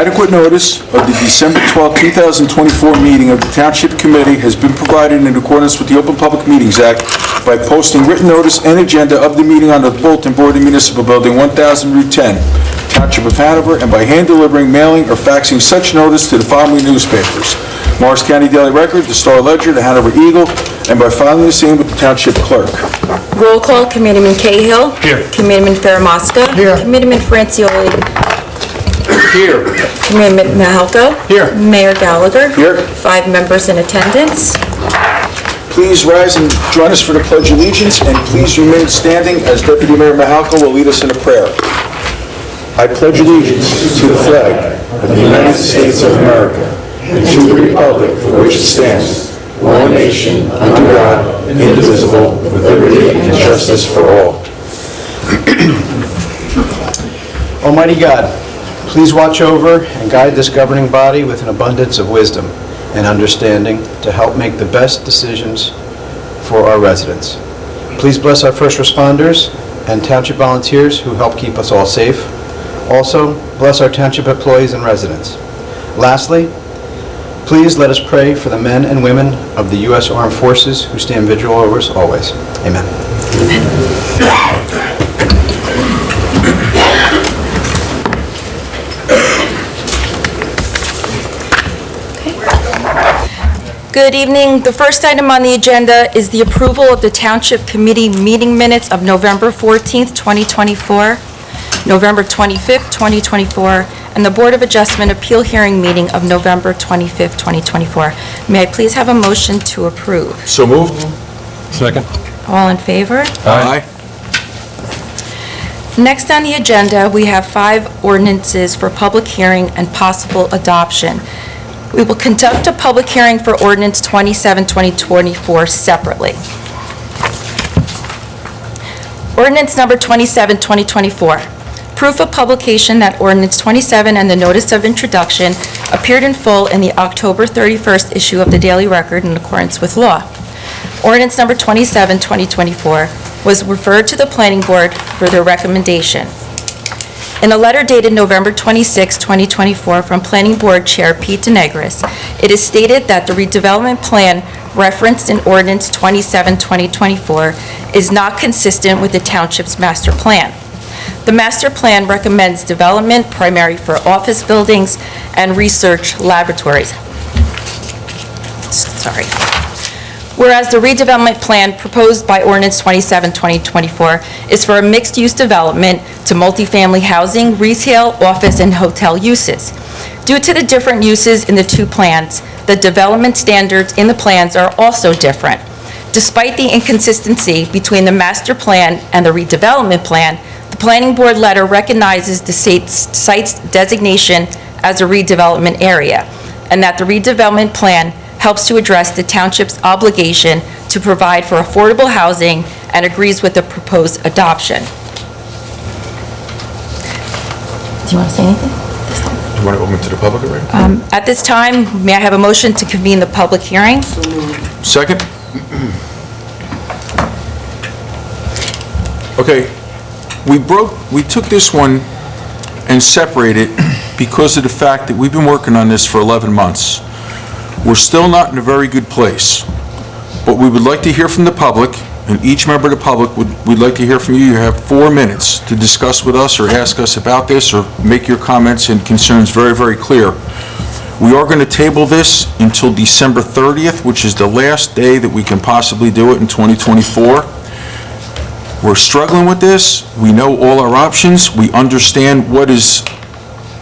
Adequate notice of the December 12, 2024 meeting of the Township Committee has been provided in accordance with the Open Public Meetings Act by posting written notice and agenda of the meeting on the bulletin board in Municipal Building 1000, Route 10, Township of Hanover, and by hand delivering, mailing, or faxing such notice to the following newspapers: Morris County Daily Record, the Star Ledger, the Hanover Eagle, and by filing the same with the Township Clerk. Roll call, Committeeman Cahill. Here. Committeeman Faramosca. Here. Committeeman Francioli. Here. Committeeman Mahalka. Here. Mayor Gallagher. Here. 5 members in attendance. Please rise and join us for the Pledge of Allegiance, and please remain standing as Deputy Mayor Mahalka will lead us in a prayer. I pledge allegiance to the flag of the United States of America and to the republic for which it stands, one nation, under God, indivisible, with liberty and justice for all. Almighty God, please watch over and guide this governing body with an abundance of wisdom and understanding to help make the best decisions for our residents. Please bless our first responders and township volunteers who help keep us all safe. Also, bless our township employees and residents. Lastly, please let us pray for the men and women of the U.S. Armed Forces who stand vigil over us always. Amen. Good evening. The first item on the agenda is the approval of the Township Committee meeting minutes of November 14th, 2024, November 25th, 2024, and the Board of Adjustment Appeal Hearing meeting of November 25th, 2024. May I please have a motion to approve? So moved. Second. All in favor? Aye. Next on the agenda, we have 5 ordinances for public hearing and possible adoption. We will conduct a public hearing for Ordinance 27, 2024 separately. Ordinance number 27, 2024. Proof of publication that Ordinance 27 and the Notice of Introduction appeared in full in the October 31st issue of the Daily Record in accordance with law. Ordinance number 27, 2024 was referred to the Planning Board for their recommendation. In a letter dated November 26, 2024, from Planning Board Chair Pete DeNegris, it is stated that the redevelopment plan referenced in Ordinance 27, 2024 is not consistent with the Township's master plan. The master plan recommends development primarily for office buildings and research laboratories. Sorry. Whereas the redevelopment plan proposed by Ordinance 27, 2024 is for a mixed-use development to multifamily housing, retail, office, and hotel uses. Due to the different uses in the 2 plans, the development standards in the plans are also different. Despite the inconsistency between the master plan and the redevelopment plan, the Planning Board letter recognizes the site's designation as a redevelopment area, and that the redevelopment plan helps to address the Township's obligation to provide for affordable housing and agrees with the proposed adoption. Do you want to say anything? You want to open to the public already? At this time, may I have a motion to convene the public hearing? Second? Okay, we took this one and separated because of the fact that we've been working on this for 11 months. We're still not in a very good place, but we would like to hear from the public, and each member of the public we'd like to hear from you. You have 4 minutes to discuss with us or ask us about this or make your comments and concerns very, very clear. We are going to table this until December 30th, which is the last day that we can possibly do it in 2024. We're struggling with this. We know all our options. We understand what is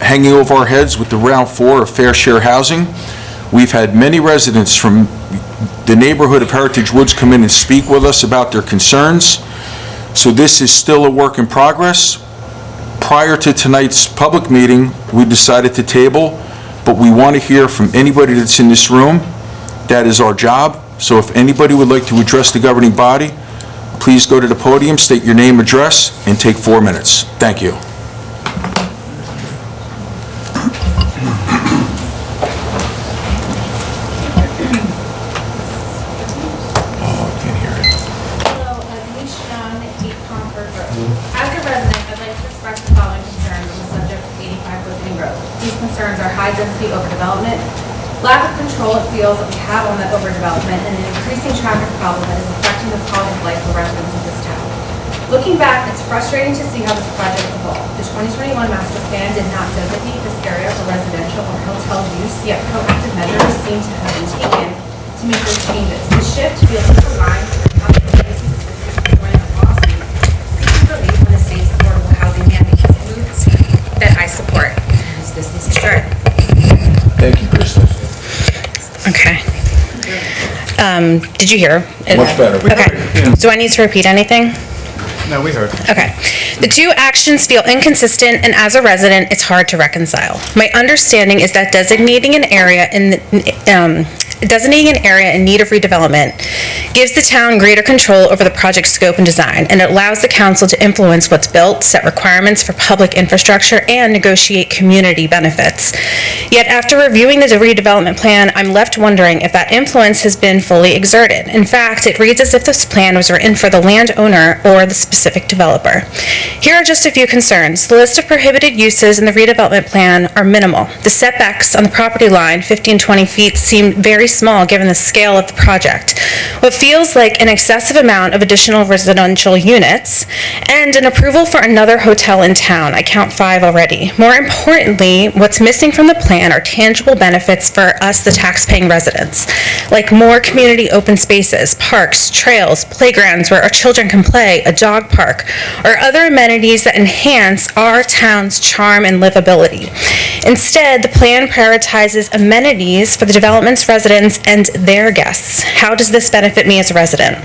hanging over our heads with the Round 4 of fair share housing. We've had many residents from the neighborhood of Heritage Woods come in and speak with us about their concerns. So this is still a work in progress. Prior to tonight's public meeting, we decided to table, but we want to hear from anybody that's in this room. That is our job. So if anybody would like to address the governing body, please go to the podium, state your name, address, and take 4 minutes. Thank you. As a resident, I'd like to express the following concerns on the subject of 85 Woodland Road. These concerns are high density overdevelopment, lack of control it feels that we have on that overdevelopment, and an increasing traffic problem that is affecting the quality of life for residents of this town. Looking back, it's frustrating to see how this project evolved. The 2021 master plan did not designate this area for residential or hotel use, yet proactive measures seem to have been taken to make those changes. The shift feels misaligned with how the places association joined the lawsuit, seeking relief from the state's affordable housing mandates, moves that I support. This is short. Thank you, Kristen. Okay. Did you hear? Much better. Okay. Do I need to repeat anything? No, we heard. Okay. The two actions feel inconsistent, and as a resident, it's hard to reconcile. My understanding is that designating an area in need of redevelopment gives the town greater control over the project's scope and design, and it allows the council to influence what's built, set requirements for public infrastructure, and negotiate community benefits. Yet after reviewing the redevelopment plan, I'm left wondering if that influence has been fully exerted. In fact, it reads as if this plan was written for the landowner or the specific developer. Here are just a few concerns. The list of prohibited uses in the redevelopment plan are minimal. The setbacks on the property line, 50 and 20 feet, seem very small given the scale of the project. What feels like an excessive amount of additional residential units, and an approval for another hotel in town. I count 5 already. More importantly, what's missing from the plan are tangible benefits for us, the tax-paying residents, like more community open spaces, parks, trails, playgrounds where our children can play, a dog park, or other amenities that enhance our town's charm and livability. Instead, the plan prioritizes amenities for the development's residents and their guests. How does this benefit me as a resident?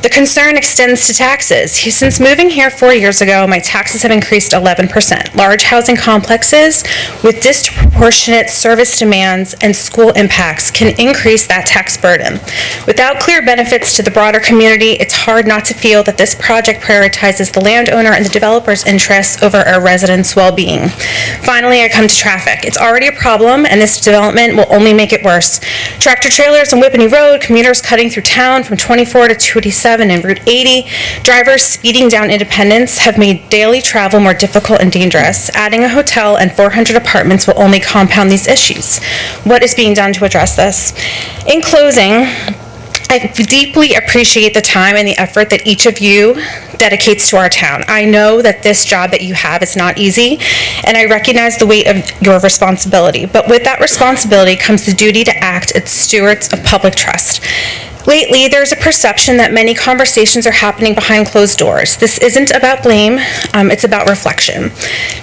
The concern extends to taxes. Since moving here 4 years ago, my taxes have increased 11%. Large housing complexes with disproportionate service demands and school impacts can increase that tax burden. Without clear benefits to the broader community, it's hard not to feel that this project prioritizes the landowner and the developer's interests over our residents' well-being. Finally, I come to traffic. It's already a problem, and this development will only make it worse. Tractor trailers on Whippany Road, commuters cutting through town from 24 to 287 and Route 80, drivers speeding down Independence have made daily travel more difficult and dangerous. Adding a hotel and 400 apartments will only compound these issues. What is being done to address this? In closing, I deeply appreciate the time and the effort that each of you dedicates to our town. I know that this job that you have is not easy, and I recognize the weight of your responsibility. But with that responsibility comes the duty to act as stewards of public trust. Lately, there's a perception that many conversations are happening behind closed doors. This isn't about blame, it's about reflection.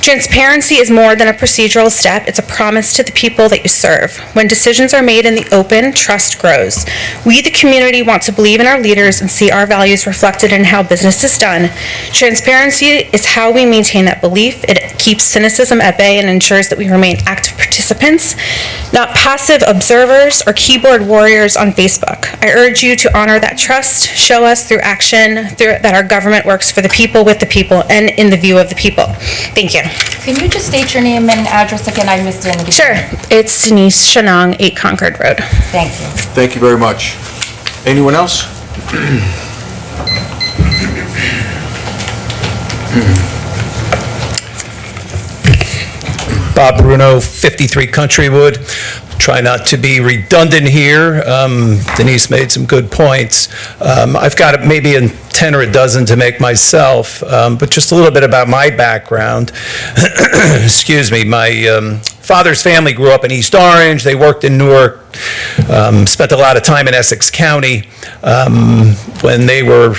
Transparency is more than a procedural step, it's a promise to the people that you serve. When decisions are made in the open, trust grows. We, the community, want to believe in our leaders and see our values reflected in how business is done. Transparency is how we maintain that belief. It keeps cynicism at bay and ensures that we remain active participants, not passive observers or keyboard warriors on Facebook. I urge you to honor that trust, show us through action that our government works for the people, with the people, and in the view of the people. Thank you. Can you just state your name and address again? I missed it in the beginning. Sure. It's Denise Shanong, 8 Concord Road. Thank you. Thank you very much. Anyone else? Bob Bruno, 53 Countrywood. Try not to be redundant here. Denise made some good points. I've got maybe a 10 or a dozen to make myself, but just a little bit about my background. Excuse me. My father's family grew up in East Orange. They worked in Newark, spent a lot of time in Essex County. When they were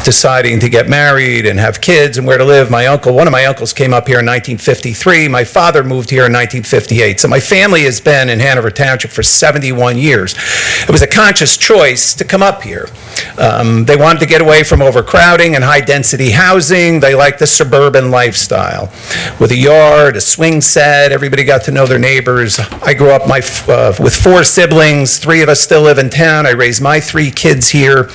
deciding to get married and have kids and where to live, one of my uncles came up here in 1953. My father moved here in 1958. So my family has been in Hanover Township for 71 years. It was a conscious choice to come up here. They wanted to get away from overcrowding and high-density housing. They liked the suburban lifestyle. With a yard, a swing set, everybody got to know their neighbors. I grew up with 4 siblings. 3 of us still live in town. I raised my 3 kids here.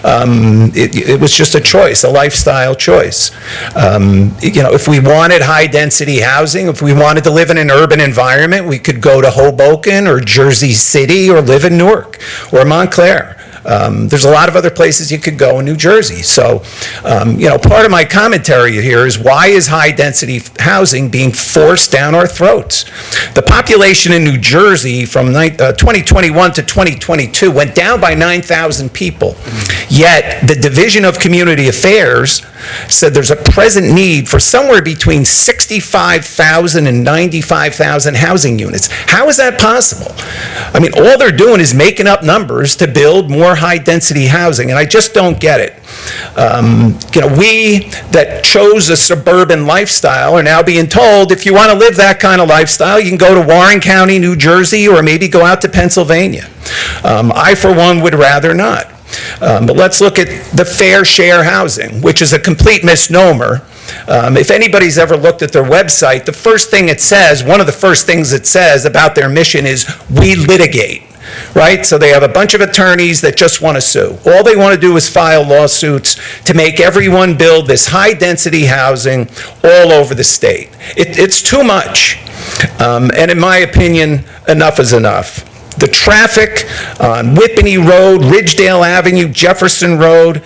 It was just a choice, a lifestyle choice. If we wanted high-density housing, if we wanted to live in an urban environment, we could go to Hoboken or Jersey City or live in Newark or Montclair. There's a lot of other places you could go in New Jersey. So, part of my commentary here is, why is high-density housing being forced down our throats? The population in New Jersey from 2021 to 2022 went down by 9,000 people. Yet, the Division of Community Affairs said there's a present need for somewhere between 65,000 and 95,000 housing units. How is that possible? I mean, all they're doing is making up numbers to build more high-density housing, and I just don't get it. We that chose a suburban lifestyle are now being told, if you want to live that kind of lifestyle, you can go to Warren County, New Jersey, or maybe go out to Pennsylvania. I, for one, would rather not. But let's look at the fair share housing, which is a complete misnomer. If anybody's ever looked at their website, the first thing it says, one of the first things it says about their mission is, we litigate. Right? So they have a bunch of attorneys that just want to sue. All they want to do is file lawsuits to make everyone build this high-density housing all over the state. It's too much. And in my opinion, enough is enough. The traffic on Whippany Road, Ridgedale Avenue, Jefferson Road,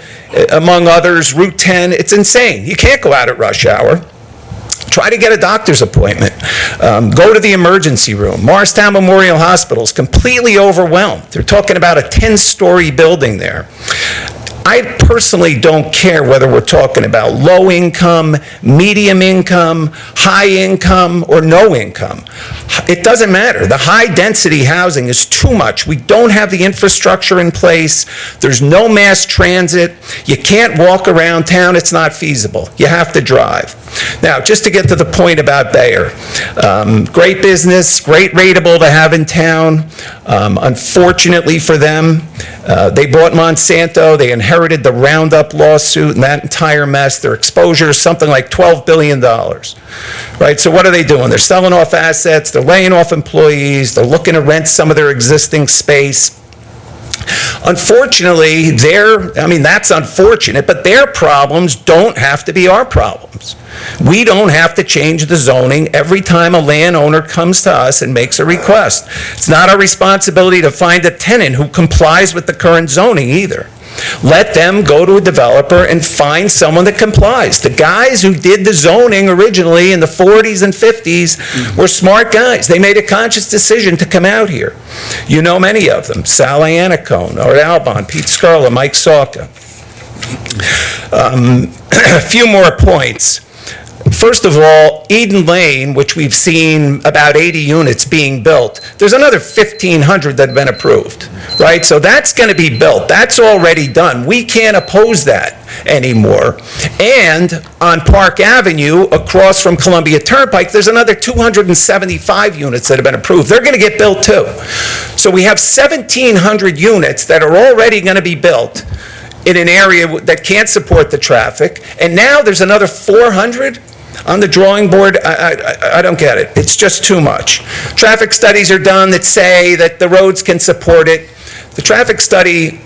among others, Route 10, it's insane. You can't go out at rush hour. Try to get a doctor's appointment. Go to the emergency room. Morristown Memorial Hospital is completely overwhelmed. They're talking about a 10-story building there. I personally don't care whether we're talking about low income, medium income, high income, or no income. It doesn't matter. The high density housing is too much. We don't have the infrastructure in place. There's no mass transit. You can't walk around town. It's not feasible. You have to drive. Now, just to get to the point about Bayer, great business, great rateable to have in town. Unfortunately for them, they bought Monsanto. They inherited the Roundup lawsuit and that entire mess. Their exposure is something like $12 billion. Right? So what are they doing? They're selling off assets. They're laying off employees. They're looking to rent some of their existing space. Unfortunately, that's unfortunate, but their problems don't have to be our problems. We don't have to change the zoning every time a landowner comes to us and makes a request. It's not our responsibility to find a tenant who complies with the current zoning either. Let them go to a developer and find someone that complies. The guys who did the zoning originally in the 40s and 50s were smart guys. They made a conscious decision to come out here. You know many of them: Sal Iannacone, Art Albon, Pete Scarla, Mike Salka. A few more points. First of all, Eden Lane, which we've seen about 80 units being built, there's another 1,500 that have been approved, right? So that's going to be built. That's already done. We can't oppose that anymore. And on Park Avenue, across from Columbia Turnpike, there's another 275 units that have been approved. They're going to get built too. So we have 1,700 units that are already going to be built in an area that can't support the traffic. And now there's another 400 on the drawing board. I don't get it. It's just too much. Traffic studies are done that say that the roads can support it. The traffic study,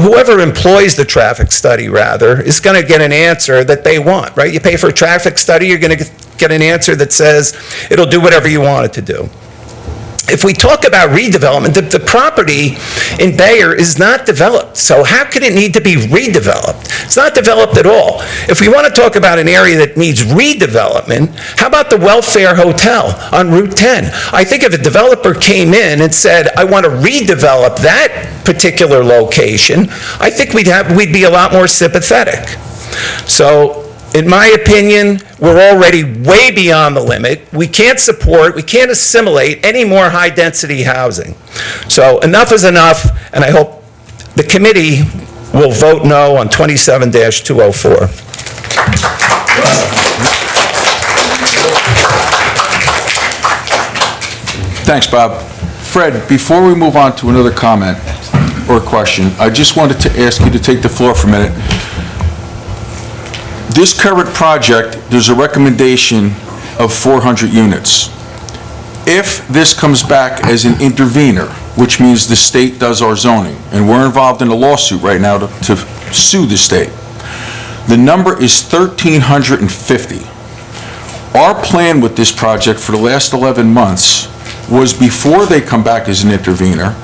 whoever employs the traffic study, rather, is going to get an answer that they want, right? You pay for a traffic study, you're going to get an answer that says it'll do whatever you want it to do. If we talk about redevelopment, the property in Bayer is not developed. So how could it need to be redeveloped? It's not developed at all. If we want to talk about an area that needs redevelopment, how about the Welfare Hotel on Route 10? I think if a developer came in and said, I want to redevelop that particular location, I think we'd be a lot more sympathetic. So, in my opinion, we're already way beyond the limit. We can't assimilate any more high-density housing. So enough is enough, and I hope the committee will vote no on 27-204. Thanks, Bob. Fred, before we move on to another comment or question, I just wanted to ask you to take the floor for a minute. This current project, there's a recommendation of 400 units. If this comes back as an intervener, which means the state does our zoning, and we're involved in a lawsuit right now to sue the state, the number is 1,350. Our plan with this project for the last 11 months was, before they come back as an intervener,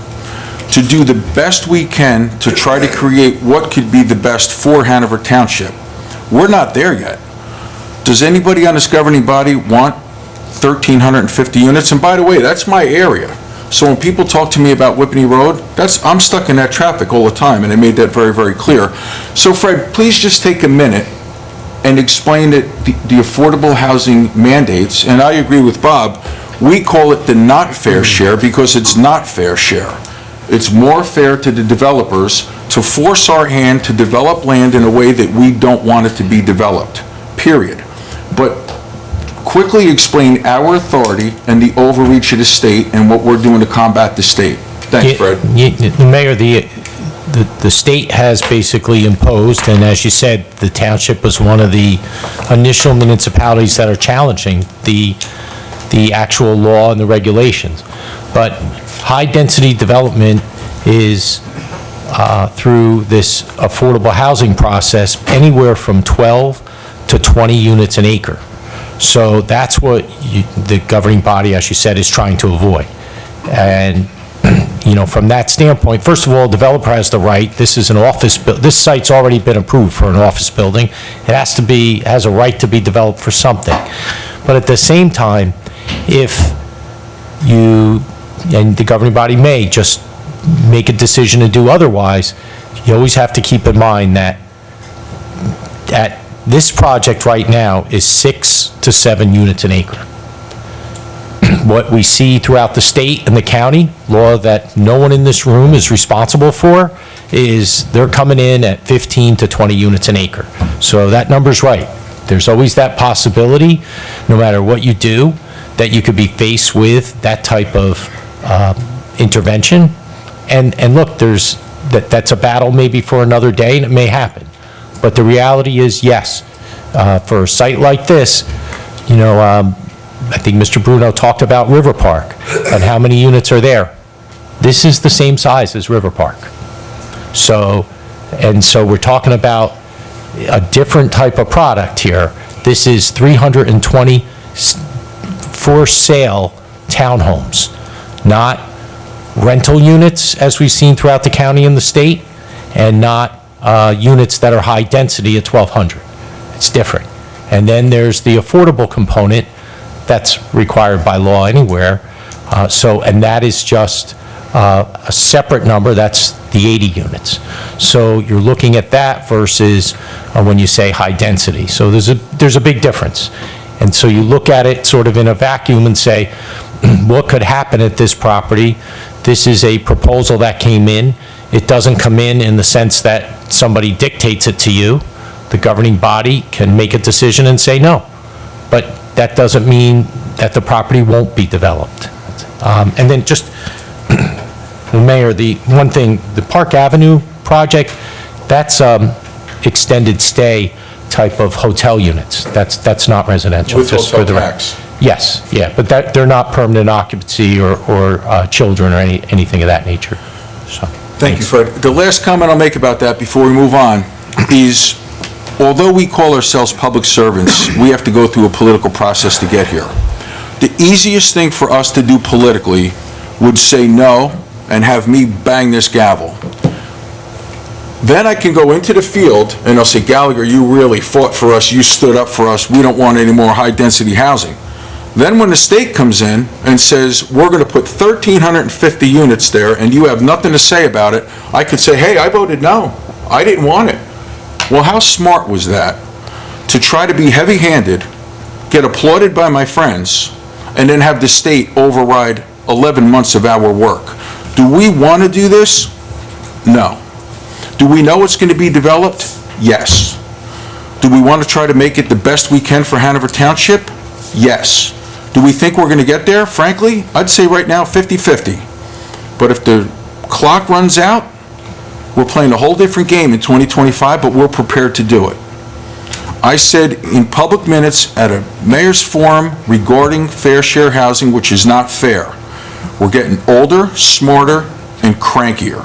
to do the best we can to try to create what could be the best for Hanover Township. We're not there yet. Does anybody on this governing body want 1,350 units? And by the way, that's my area. So when people talk to me about Whippany Road, I'm stuck in that traffic all the time, and I made that very, very clear. So Fred, please just take a minute and explain the affordable housing mandates, and I agree with Bob, we call it the not fair share because it's not fair share. It's more fair to the developers to force our hand to develop land in a way that we don't want it to be developed, period. But quickly explain our authority and the overreach of the state and what we're doing to combat the state. Thanks, Fred. Mayor, the state has basically imposed, and as you said, the township was one of the initial municipalities that are challenging the actual law and the regulations. But high-density development is, through this affordable housing process, anywhere from 12 to 20 units an acre. So that's what the governing body, as you said, is trying to avoid. And, from that standpoint, first of all, developer has the right, this is an office, this site's already been approved for an office building. It has a right to be developed for something. But at the same time, if and the governing body may just make a decision to do otherwise, you always have to keep in mind that this project right now is 6 to 7 units an acre. What we see throughout the state and the county, law that no one in this room is responsible for, is they're coming in at 15 to 20 units an acre. So that number's right. There's always that possibility, no matter what you do, that you could be faced with that type of intervention. And look, that's a battle maybe for another day, and it may happen. But the reality is, yes, for a site like this, I think Mr. Bruno talked about River Park and how many units are there. This is the same size as River Park. So we're talking about a different type of product here. This is 320 for sale townhomes, not rental units as we've seen throughout the county and the state, and not units that are high density at 1,200. It's different. And then there's the affordable component that's required by law anywhere. And that is just a separate number, that's the 80 units. So you're looking at that versus when you say high density. So there's a big difference. And so you look at it sort of in a vacuum and say, what could happen at this property? This is a proposal that came in. It doesn't come in the sense that somebody dictates it to you. The governing body can make a decision and say no. But that doesn't mean that the property won't be developed. And then just, Mayor, the one thing, the Park Avenue project, that's extended stay type of hotel units. That's not residential. With just hotel for the tax. Yes, yeah, but they're not permanent occupancy or children or anything of that nature. So. Thank you, Fred. The last comment I'll make about that before we move on is, although we call ourselves public servants, we have to go through a political process to get here. The easiest thing for us to do politically would say no and have me bang this gavel. Then I can go into the field and I'll say, Gallagher, you really fought for us, you stood up for us, we don't want any more high-density housing. Then when the state comes in and says, we're going to put 1,350 units there and you have nothing to say about it, I could say, hey, I voted no. I didn't want it. Well, how smart was that? To try to be heavy-handed, get applauded by my friends, and then have the state override 11 months of our work. Do we want to do this? No. Do we know it's going to be developed? Yes. Do we want to try to make it the best we can for Hanover Township? Yes. Do we think we're going to get there? Frankly, I'd say right now 50-50. But if the clock runs out, we're playing a whole different game in 2025, but we're prepared to do it. I said in public minutes at a mayor's forum regarding fair share housing, which is not fair. We're getting older, smarter, and crankier.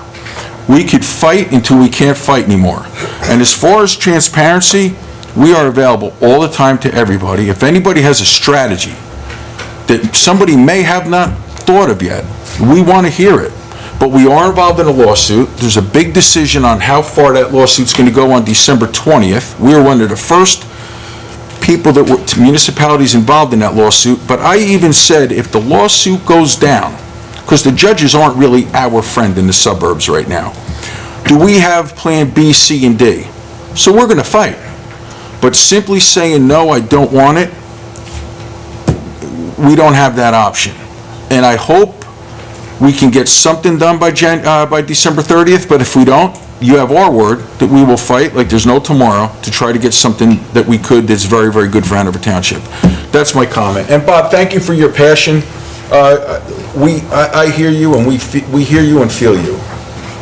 We could fight until we can't fight anymore. And as far as transparency, we are available all the time to everybody. If anybody has a strategy that somebody may have not thought of yet, we want to hear it. but we are involved in a lawsuit. There's a big decision on how far that lawsuit's going to go on December 20th. We were one of the first people that were, municipalities involved in that lawsuit, but I even said if the lawsuit goes down, because the judges aren't really our friend in the suburbs right now, do we have Plan B, C, and D? So we're going to fight. But simply saying, no, I don't want it, we don't have that option. And I hope we can get something done by December 30th, but if we don't, you have our word that we will fight like there's no tomorrow to try to get something that we could that's very, very good for Hanover Township. That's my comment. And Bob, thank you for your passion. I hear you, and we hear you and feel you.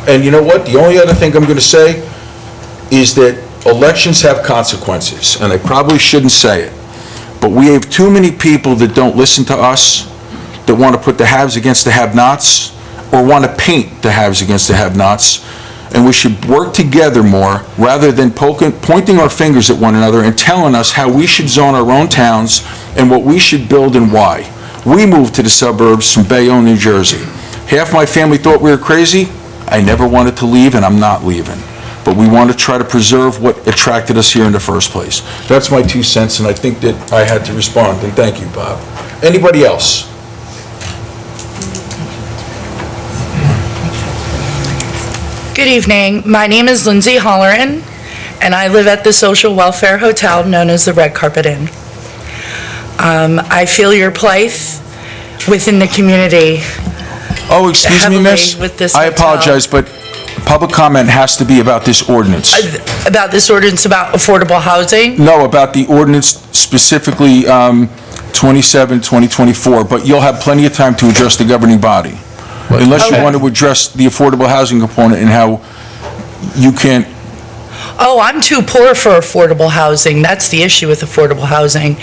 And you know what? The only other thing I'm going to say is that elections have consequences, and I probably shouldn't say it, but we have too many people that don't listen to us, that want to put the haves against the have-nots, or want to paint the haves against the have-nots, and we should work together more rather than pointing our fingers at one another and telling us how we should zone our own towns and what we should build and why. We moved to the suburbs from Bayonne, New Jersey. Half my family thought we were crazy. I never wanted to leave, and I'm not leaving. But we want to try to preserve what attracted us here in the first place. That's my 2 cents, and I think that I had to respond, and thank you, Bob. Anybody else? Good evening. My name is Lindsay Holleran, and I live at the Social Welfare Hotel known as the Red Carpet Inn. I feel your plight within the community. Oh, excuse me, miss? Heavily with this I hotel. apologize, but public comment has to be about this ordinance. About this ordinance about affordable housing? No, about the ordinance specifically 27, 2024, but you'll have plenty of time to address the governing body. Unless you Okay. want to address the affordable housing component and how you can't. Oh, I'm too poor for affordable housing. That's the issue with affordable housing,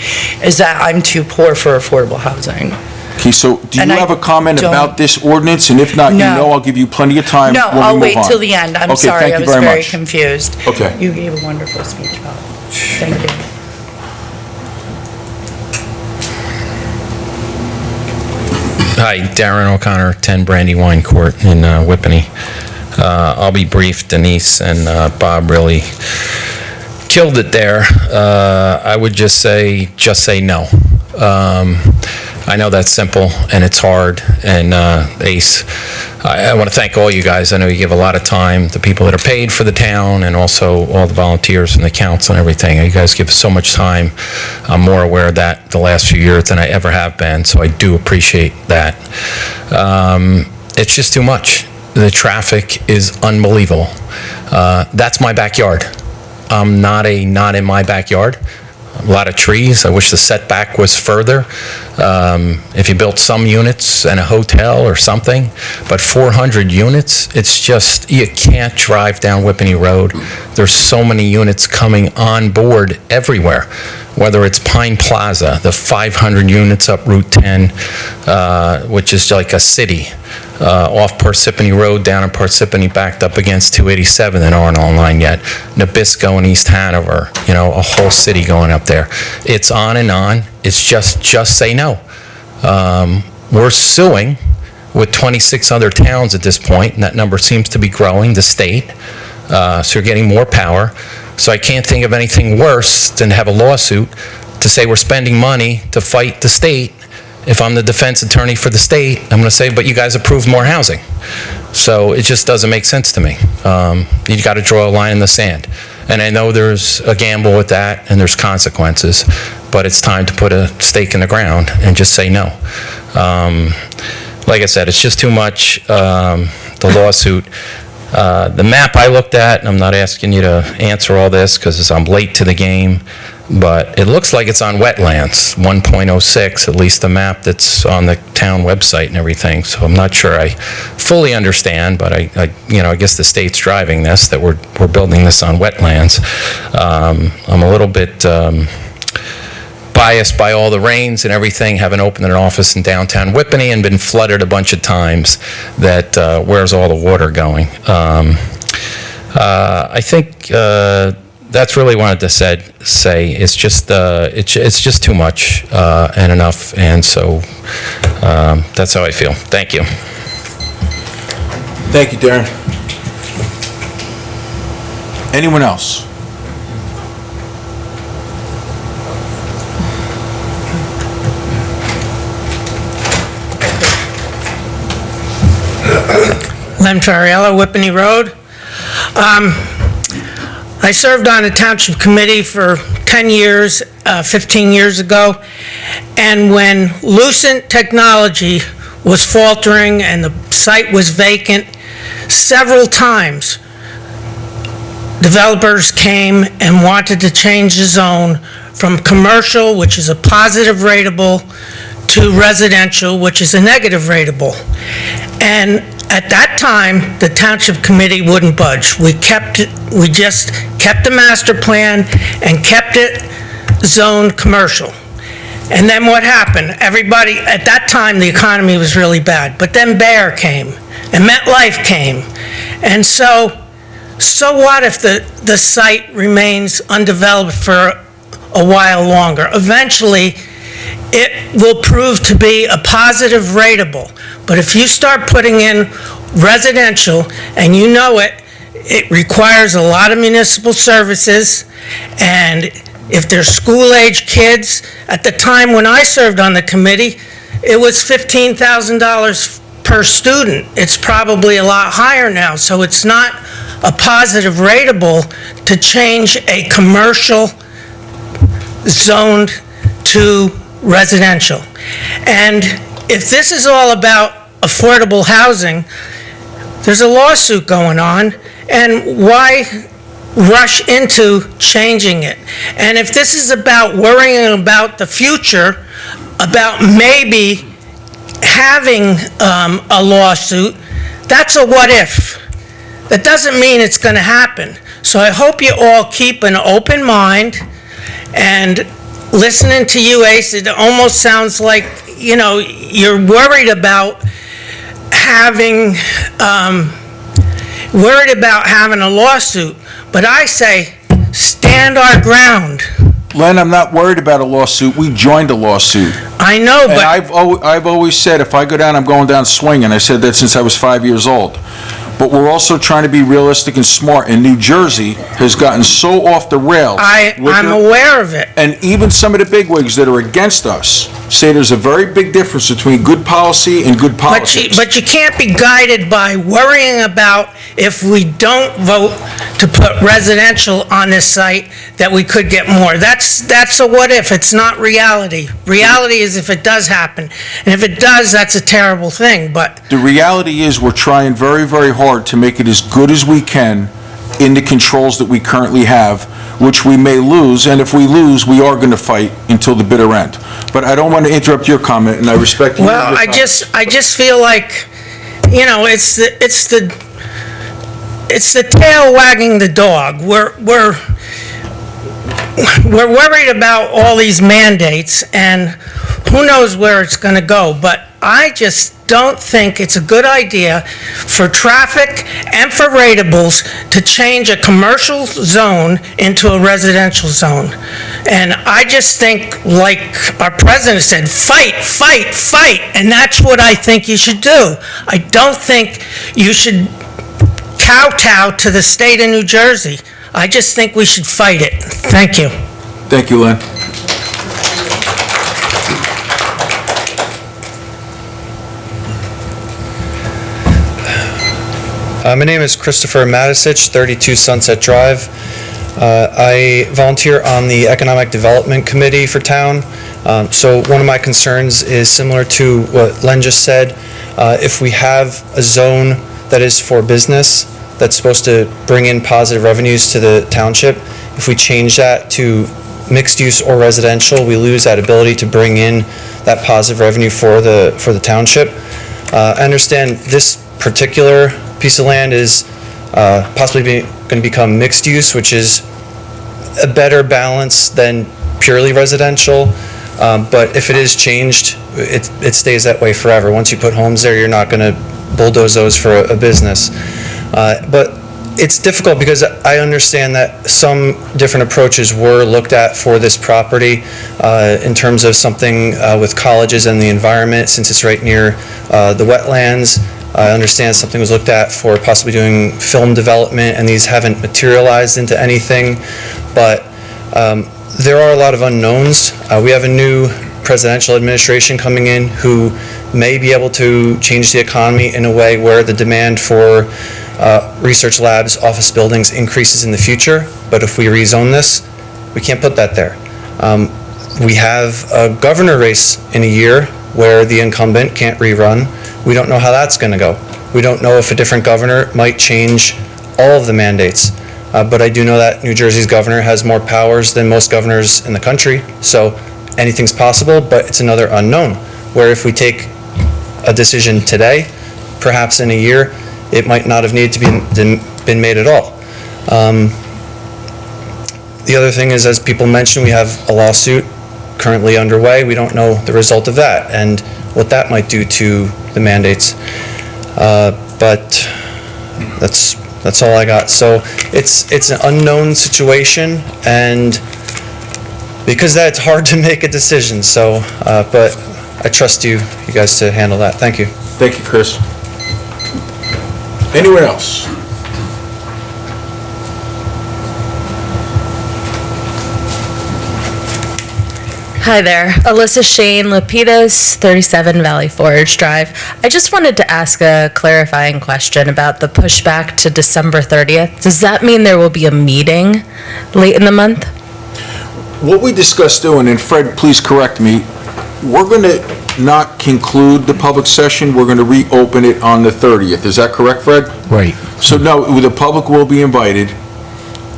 is that I'm too poor for affordable housing. Okay, so do you And I have a comment don't- about this ordinance? And if not, you No. know I'll give you plenty of time No, when we I'll move wait on. till the end. I'm Okay, sorry, thank I you was very very much. confused. Okay. You gave a wonderful speech, Bob. Thank you. Hi, Darren O'Connor, 10 Brandywine Court in Whippany. I'll be brief. Denise and Bob really killed it there. I would just say no. I know that's simple and it's hard, and Ace, I want to thank all you guys. I know you give a lot of time, the people that are paid for the town, and also all the volunteers and the council and everything. You guys give so much time. I'm more aware of that the last few years than I ever have been, so I do appreciate that. It's just too much. The traffic is unbelievable. That's my backyard. I'm not in my backyard. A lot of trees. I wish the setback was further. If you built some units and a hotel or something, but 400 units, it's just, you can't drive down Whippany Road. There's so many units coming on board everywhere, whether it's Pine Plaza, the 500 units up Route 10, which is like a city. Off Parsippany Road, down in Parsippany, backed up against 287 that aren't online yet. Nabisco and East Hanover, a whole city going up there. It's on and on. It's just say no. We're suing with 26 other towns at this point, and that number seems to be growing, the state. So you're getting more power. So I can't think of anything worse than to have a lawsuit to say we're spending money to fight the state. If I'm the defense attorney for the state, I'm going to say, but you guys approved more housing. So it just doesn't make sense to me. You got to draw a line in the sand. And I know there's a gamble with that and there's consequences, but it's time to put a stake in the ground and just say no. Like I said, it's just too much, the lawsuit. The map I looked at, and I'm not asking you to answer all this because I'm late to the game, but it looks like it's on wetlands, 1.06, at least the map that's on the town website and everything. So I'm not sure I fully understand, but I guess the state's driving this, that we're building this on wetlands. I'm a little bit biased by all the rains and everything, having opened an office in downtown Whippany and been flooded a bunch of times, that where's all the water going? I think that's really what I wanted to say. It's just too much and enough, and so that's how I feel. Thank you. Thank you, Darren. Anyone else? Len Farriello, Whippany Road. I served on the Township Committee for 10 years, 15 years ago, and when Lucent Technology was faltering and the site was vacant, several times developers came and wanted to change the zone from commercial, which is a positive rateable, to residential, which is a negative rateable. And at that time, the Township Committee wouldn't budge. We just kept the master plan and kept it zoned commercial. And then what happened? Everybody, at that time, the economy was really bad. But then Bayer came, and MetLife came. And so what if the site remains undeveloped for a while longer? Eventually, it will prove to be a positive rateable. But if you start putting in residential, and you know it requires a lot of municipal services, and if they're school-age kids, at the time when I served on the committee, it was $15,000 per student. It's probably a lot higher now, so it's not a positive rateable to change a commercial zoned to residential. And if this is all about affordable housing, there's a lawsuit going on, and why rush into changing it? And if this is about worrying about the future, about maybe having a lawsuit, that's a what if. That doesn't mean it's going to happen. So I hope you all keep an open mind, and listening to you, Ace, it almost sounds like, you know, you're worried about having a lawsuit. But I say, stand our ground. Len, I'm not worried about a lawsuit. We joined a lawsuit. I know, And but I've always said, if I go down, I'm going down swinging. I said that since I was 5 years old. But we're also trying to be realistic and smart, and New Jersey has gotten so off the rails. I'm aware of it. And even some of the bigwigs that are against us say there's a very big difference between good policy and good politics. But you can't be guided by worrying about if we don't vote to put residential on this site, that we could get more. That's a what if. It's not reality. Reality is if it does happen. And if it does, that's a terrible thing, but The reality is we're trying very, very hard to make it as good as we can in the controls that we currently have, which we may lose, and if we lose, we are going to fight until the bitter end. But I don't want to interrupt your comment, and I respect you. well, I just feel like, you know, it's the tail wagging the dog. We're worried about all these mandates, and who knows where it's going to go. But I just don't think it's a good idea for traffic and for ratables to change a commercial zone into a residential zone. And I just think, like our president said, fight, fight, fight. And that's what I think you should do. I don't think you should kowtow to the state of New Jersey. I just think we should fight it. Thank you. Thank you, Len. My name is Christopher Matisich, 32 Sunset Drive. I volunteer on the Economic Development Committee for town. So one of my concerns is similar to what Len just said. If we have a zone that is for business, that's supposed to bring in positive revenues to the township, if we change that to mixed use or residential, we lose that ability to bring in that positive revenue for the township. I understand this particular piece of land is possibly going to become mixed use, which is a better balance than purely residential. But if it is changed, it stays that way forever. Once you put homes there, you're not going to bulldoze those for a business. But it's difficult because I understand that some different approaches were looked at for this property in terms of something with colleges and the environment, since it's right near the wetlands. I understand something was looked at for possibly doing film development, and these haven't materialized into anything, but there are a lot of unknowns. We have a new presidential administration coming in who may be able to change the economy in a way where the demand for research labs, office buildings increases in the future, but if we rezone this, we can't put that there. We have a governor race in a year where the incumbent can't rerun. We don't know how that's going to go. We don't know if a different governor might change all of the mandates. But I do know that New Jersey's governor has more powers than most governors in the country, so anything's possible, but it's another unknown, where if we take a decision today, perhaps in a year, it might not have needed to been made at all. The other thing is, as people mentioned, we have a lawsuit currently underway. We don't know the result of that and what that might do to the mandates. But that's all I got. So it's an unknown situation, and because of that, it's hard to make a decision. So, but I trust you guys to handle that. Thank you. Thank you, Chris. Anyone else? Hi there, Alyssa Shane Lapidus, 37 Valley Forge Drive. I just wanted to ask a clarifying question about the pushback to December 30th. Does that mean there will be a meeting late in the month? What we discussed doing, and Fred, please correct me, we're going to not conclude the public session, we're going to reopen it on the 30th. Is that correct, Fred? Right. So no, the public will be invited,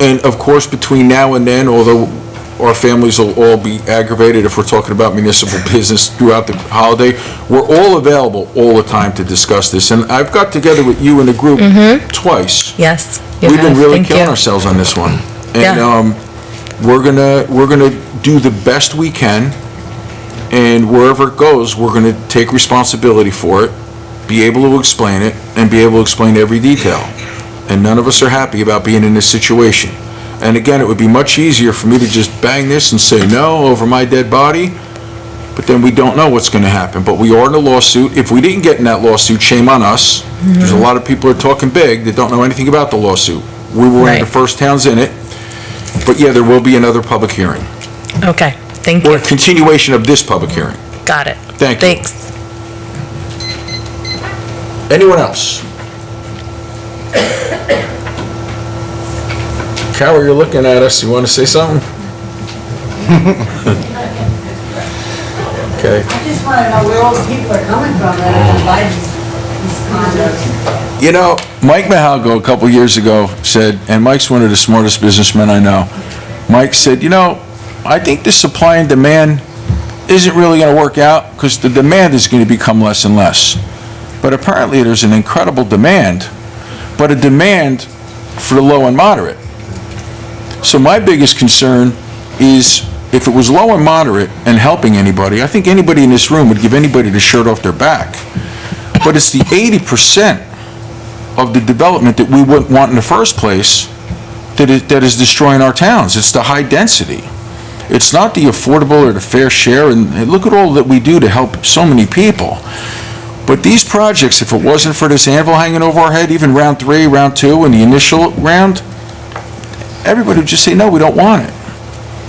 and of course, between now and then, although our families will all be aggravated if we're talking about municipal business throughout the holiday, we're all available all the time to discuss this. And I've got together with you and the group twice. Yes. We've been really killing ourselves on this one. And we're gonna do the best we can, and wherever it goes, we're gonna take responsibility for it, be able to explain it, and be able to explain every detail. And none of us are happy about being in this situation. And again, it would be much easier for me to just bang this and say no over my dead body, but then we don't know what's going to happen. But we are in a lawsuit. If we didn't get in that lawsuit, shame on us. There's a lot of people that are talking big that don't know anything about the lawsuit. We were one of the first towns in it. But yeah, there will be another public hearing. Okay, thank you. Or a continuation of this public hearing. Got it. Thank you. Thanks. Anyone else? Carol, you're looking at us. You want to say something? Okay. I just want to know where all the people are coming from that are going to buy these condos. You know, Mike Mahalgo a couple years ago said, and Mike's one of the smartest businessmen I know, Mike said, you know, I think the supply and demand isn't really going to work out because the demand is going to become less and less. But apparently there's an incredible demand, but a demand for the low and moderate. So my biggest concern is if it was low and moderate and helping anybody, I think anybody in this room would give anybody the shirt off their back. But it's the 80% of the development that we wouldn't want in the first place that is destroying our towns. It's the high density. It's not the affordable or the fair share, and look at all that we do to help so many people. But these projects, if it wasn't for this anvil hanging over our head, even round 3, round 2, and the initial round, everybody would just say, no, we don't want it.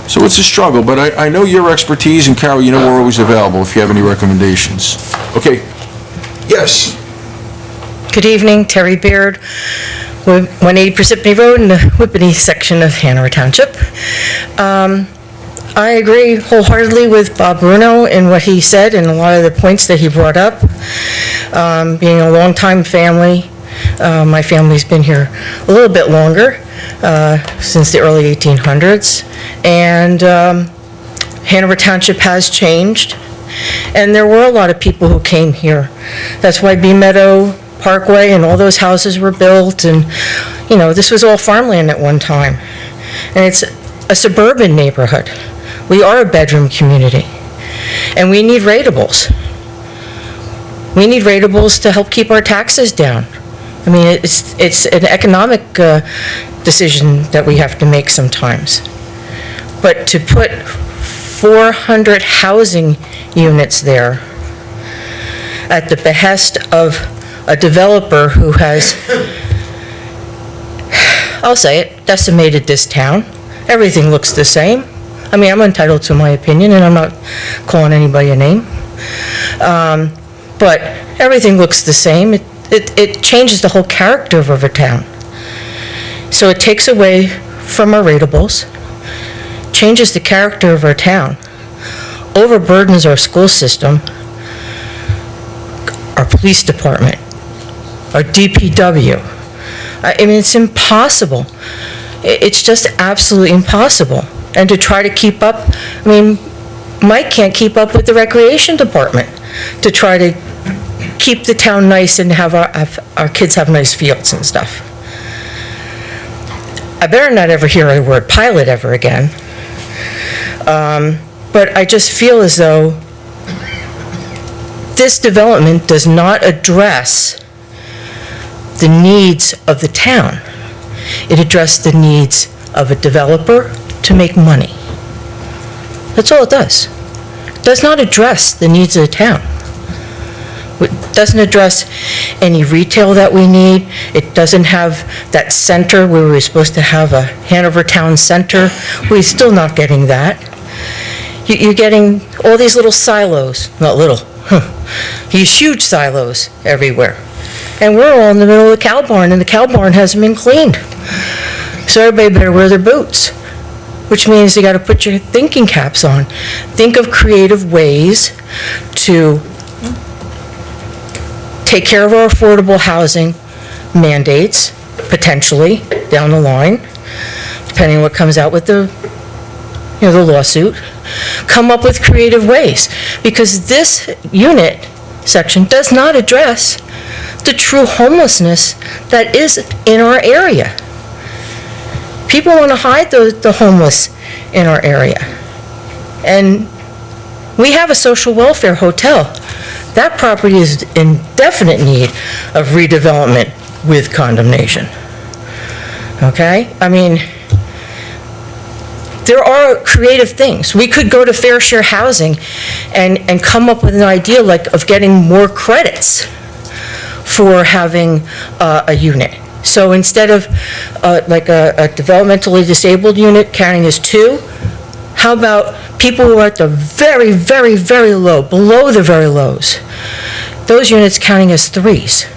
So it's a struggle, but I know your expertise, and Carol, you know we're always available if you have any recommendations. Okay. Yes. Good evening, Terry Beard, 180 Parsippany Road in the Whippany section of Hanover Township. I agree wholeheartedly with Bob Bruno in what he said and a lot of the points that he brought up. Being a longtime family, my family's been here a little bit longer, since the early 1800s, and Hanover Township has changed, and there were a lot of people who came here. That's why Bee Meadow Parkway and all those houses were built, and, you know, this was all farmland at one time. And it's a suburban neighborhood. We are a bedroom community, and we need rateables. We need rateables to help keep our taxes down. I mean, it's an economic decision that we have to make sometimes. But to put 400 housing units there at the behest of a developer who has, I'll say it, decimated this town. Everything looks the same. I mean, I'm entitled to my opinion, and I'm not calling anybody a name. But everything looks the same. It changes the whole character of our town. So it takes away from our ratables, changes the character of our town, overburdens our school system, our police department, our DPW. I mean, it's impossible. It's just absolutely impossible. And to try to keep up, I mean, Mike can't keep up with the recreation department to try to keep the town nice and have our kids have nice fields and stuff. I better not ever hear the word pilot ever again. But I just feel as though this development does not address the needs of the town. It addresses the needs of a developer to make money. That's all it does. It does not address the needs of the town. It doesn't address any retail that we need. It doesn't have that center where we were supposed to have a Hanover Town Center. We're still not getting that. You're getting all these little silos, not little, these huge silos everywhere. And we're all in the middle of the cow barn, and the cow barn hasn't been cleaned. So everybody better wear their boots, which means you got to put your thinking caps on. Think of creative ways to take care of our affordable housing mandates, potentially, down the line, depending on what comes out with the lawsuit. Come up with creative ways, because this unit section does not address the true homelessness that is in our area. People want to hide the homeless in our area. And we have a social welfare hotel. That property is in definite need of redevelopment with condemnation. Okay? I mean, there are creative things. We could go to Fair Share Housing and come up with an idea of getting more credits for having a unit. So instead of like a developmentally disabled unit counting as 2, how about people who are at the very, very, very low, below the very lows, those units counting as 3s?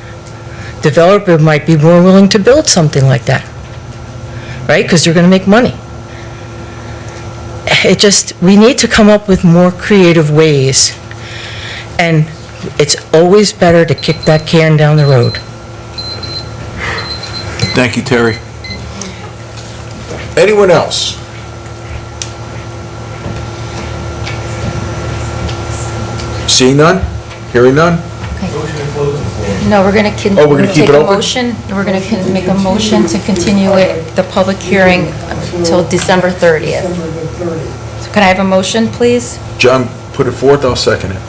Developer might be more willing to build something like that, right? Because they're going to make money. We need to come up with more creative ways, and it's always better to kick that can down the road. Thank you, Terry. Anyone else? Seeing none? Hearing none? No, we're going to Oh, we're gonna keep take it a open? motion. We're going to make a motion to continue the public hearing until December 30th. So can I have a motion, please? John put it forth, I'll second it.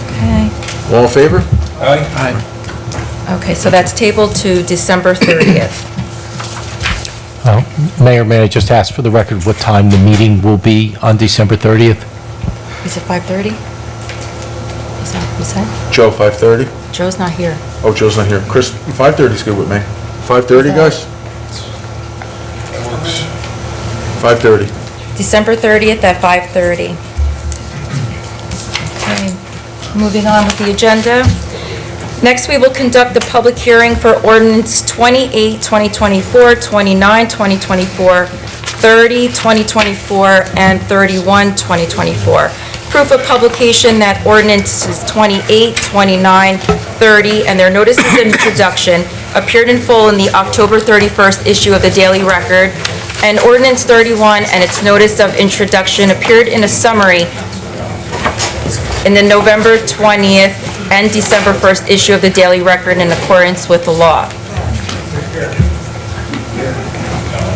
Okay. All in favor? Okay, so that's tabled to December 30th. Mayor, may I just ask for the record what time the meeting will be on December 30th? Is it 5:30? Is that what you said? Joe, 5:30? Joe's not here. Oh, Joe's not here. Chris, 5:30 is good with me. 5:30, guys? 5:30. December 30th at 5:30. Okay, moving on with the agenda. Next, we will conduct the public hearing for ordinance 28, 2024, 29, 2024, 30, 2024, and 31, 2024. Proof of publication that ordinances 28, 29, 30, and their notices of introduction appeared in full in the October 31st issue of the Daily Record, and ordinance 31 and its notice of introduction appeared in a summary in the November 20th and December 1st issue of the Daily Record in accordance with the law.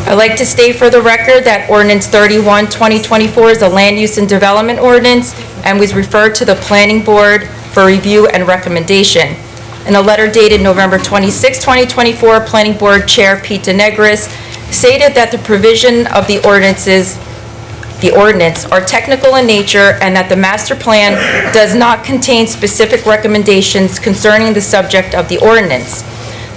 I'd like to state for the record that ordinance 31, 2024 is a land use and development ordinance and was referred to the planning board for review and recommendation. In a letter dated November 26, 2024, Planning Board Chair Pete DeNegris stated that the provision of the ordinances the ordinance, are technical in nature and that the master plan does not contain specific recommendations concerning the subject of the ordinance.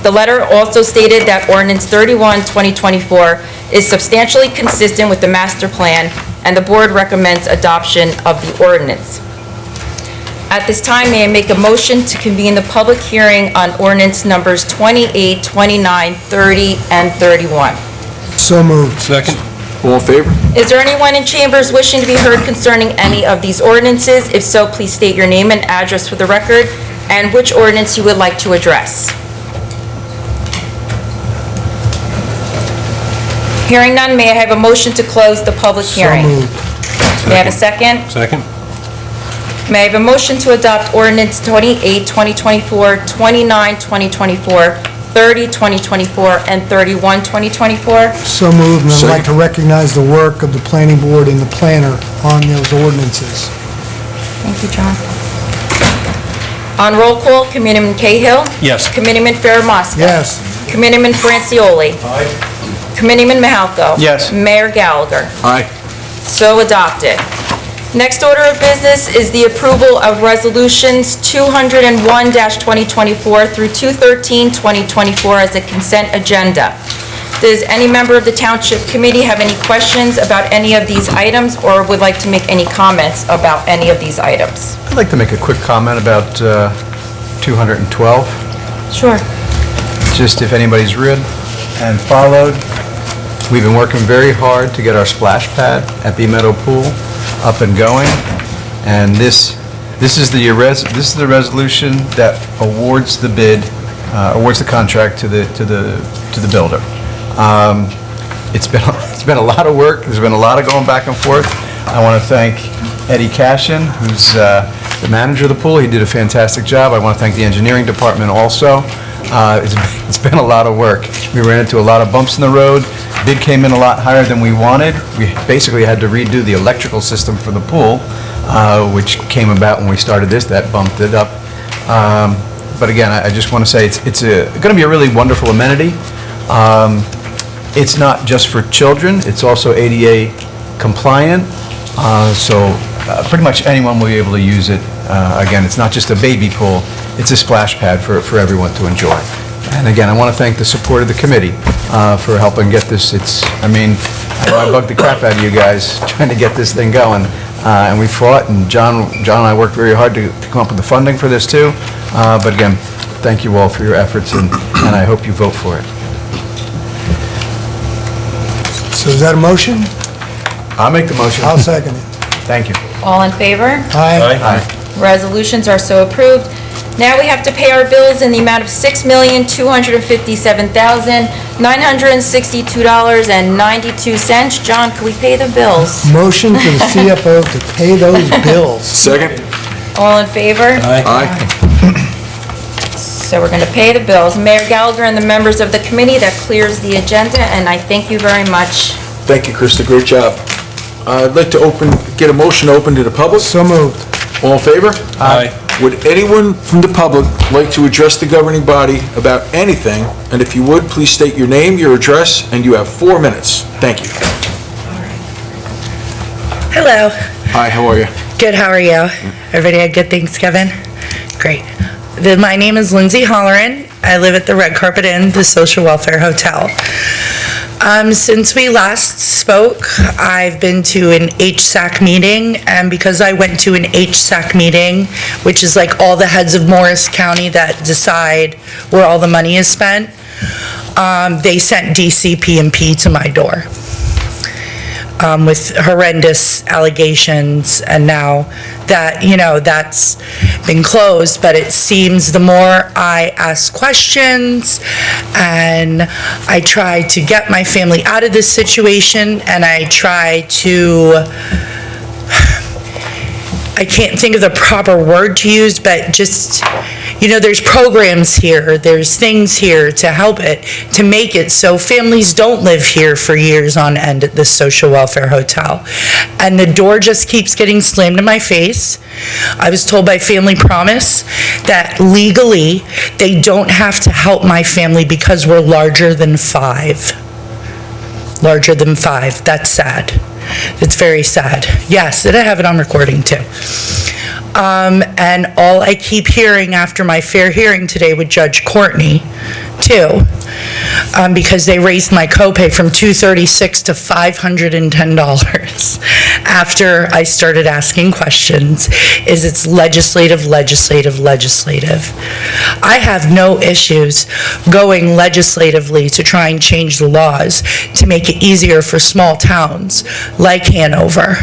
The letter also stated that Ordinance 31, 2024 is substantially consistent with the master plan, and the board recommends adoption of the ordinance. At this time, may I make a motion to convene the public hearing on ordinance numbers 28, 29, 30, and 31? So moved. Second. All in favor? Is there anyone in chambers wishing to be heard concerning any of these ordinances? If so, please state your name and address for the record, and which ordinance you would like to address. Hearing none, may I have a motion to close the public hearing? So moved. May I have a second? Second. May I have a motion to adopt ordinance 28, 2024, 29, 2024, 30, 2024, and 31, 2024? So moved, and I'd like Second. to recognize the work of the planning board and the planner on those ordinances. Thank you, John. On roll call, Committeeman Cahill? Yes. Committeeman Farrabosca? Yes. Committeeman Francioli? Committeeman Mahalko? Yes. Mayor Gallagher? Aye. So adopted. Next order of business is the approval of resolutions 201-2024 through 213-2024 as a consent agenda. Does any member of the Township Committee have any questions about any of these items or would like to make any comments about any of these items? I'd like to make a quick comment about 212. Sure. Just if anybody's read and followed, we've been working very hard to get our splash pad at Bee Meadow Pool up and going, and this is the resolution that awards the bid, awards the contract to the builder. It's been a lot of work. There's been a lot of going back and forth. I want to thank Eddie Cashin, who's the manager of the pool. He did a fantastic job. I want to thank the engineering department also. It's been a lot of work. We ran into a lot of bumps in the road. Bid came in a lot higher than we wanted. We basically had to redo the electrical system for the pool, which came about when we started this. That bumped it up. But again, I just want to say it's going to be a really wonderful amenity. It's not just for children. It's also ADA compliant. So pretty much anyone will be able to use it. Again, it's not just a baby pool. It's a splash pad for everyone to enjoy. And again, I want to thank the support of the committee for helping get this. I know I bugged the crap out of you guys trying to get this thing going. And we fought, and John and I worked very hard to come up with the funding for this too. But again, thank you all for your efforts, and I hope you vote for it. So is that a motion? I'll make the motion. I'll second it. Thank you. All in favor? Aye. Resolutions are so approved. Now we have to pay our bills in the amount of $6,257,962.92. John, can we pay the bills? Motion for the CFO to pay those bills. Second. All in favor? Aye. So we're going to pay the bills. Mayor Gallagher and the members of the committee, that clears the agenda, and I thank you very much. Thank you, Krista. Great job. I'd like to get a motion open to the public. So moved. All in favor? Aye. Would anyone from the public like to address the governing body about anything? And if you would, please state your name, your address, and you have 4 minutes. Thank you. Hello. Hi, how are you? Good, how are you? Everybody had good Thanksgiving? Great. My name is Lindsay Holleran. I live at the Red Carpet Inn, the Social Welfare Hotel. Since we last spoke, I've been to an HSAC meeting, and because I went to an HSAC meeting, which is like all the heads of Morris County that decide where all the money is spent, they sent DCP&P to my door with horrendous allegations, and now that, that's been closed, but it seems the more I ask questions and I try to get my family out of this situation, and I try to, I can't think of the proper word to use, but just, there's programs here, there's things here to help it, to make it so families don't live here for years on end at this social welfare hotel. And the door just keeps getting slammed in my face. I was told by Family Promise that legally they don't have to help my family because we're larger than 5. Larger than 5, that's sad. It's very sad. Yes, and I have it on recording too. And all I keep hearing after my fair hearing today with Judge Courtney, too, because they raised my copay from $236 to $510 after I started asking questions, is it's legislative, legislative, legislative. I have no issues going legislatively to try and change the laws to make it easier for small towns like Hanover.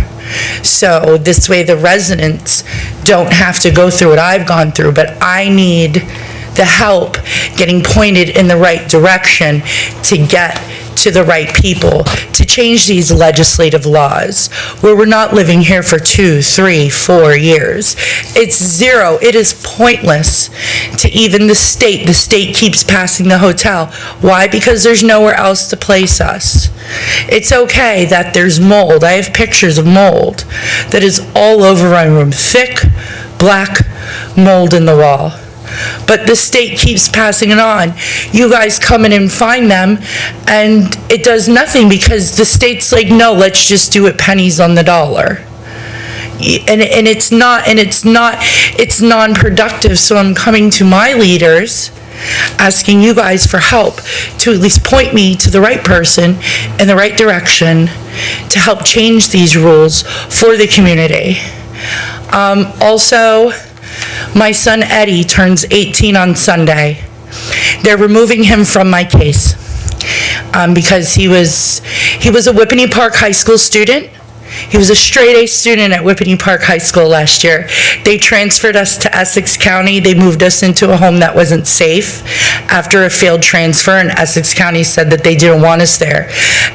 So this way the residents don't have to go through what I've gone through, but I need the help getting pointed in the right direction to get to the right people, to change these legislative laws where we're not living here for 2, 3, 4 years. It's zero. It is pointless to even the state. The state keeps passing the hotel. Why? Because there's nowhere else to place us. It's okay that there's mold. I have pictures of mold that is all over my room. Thick, black mold in the wall. But the state keeps passing it on. You guys come in and find them, and it does nothing because the state's like, no, let's just do it pennies on the dollar. And it's non-productive, so I'm coming to my leaders, asking you guys for help to at least point me to the right person in the right direction to help change these rules for the community. Also, my son Eddie turns 18 on Sunday. They're removing him from my case because he was a Whippany Park High School student. He was a straight A student at Whippany Park High School last year. They transferred us to Essex County. They moved us into a home that wasn't safe after a failed transfer, and Essex County said that they didn't want us there.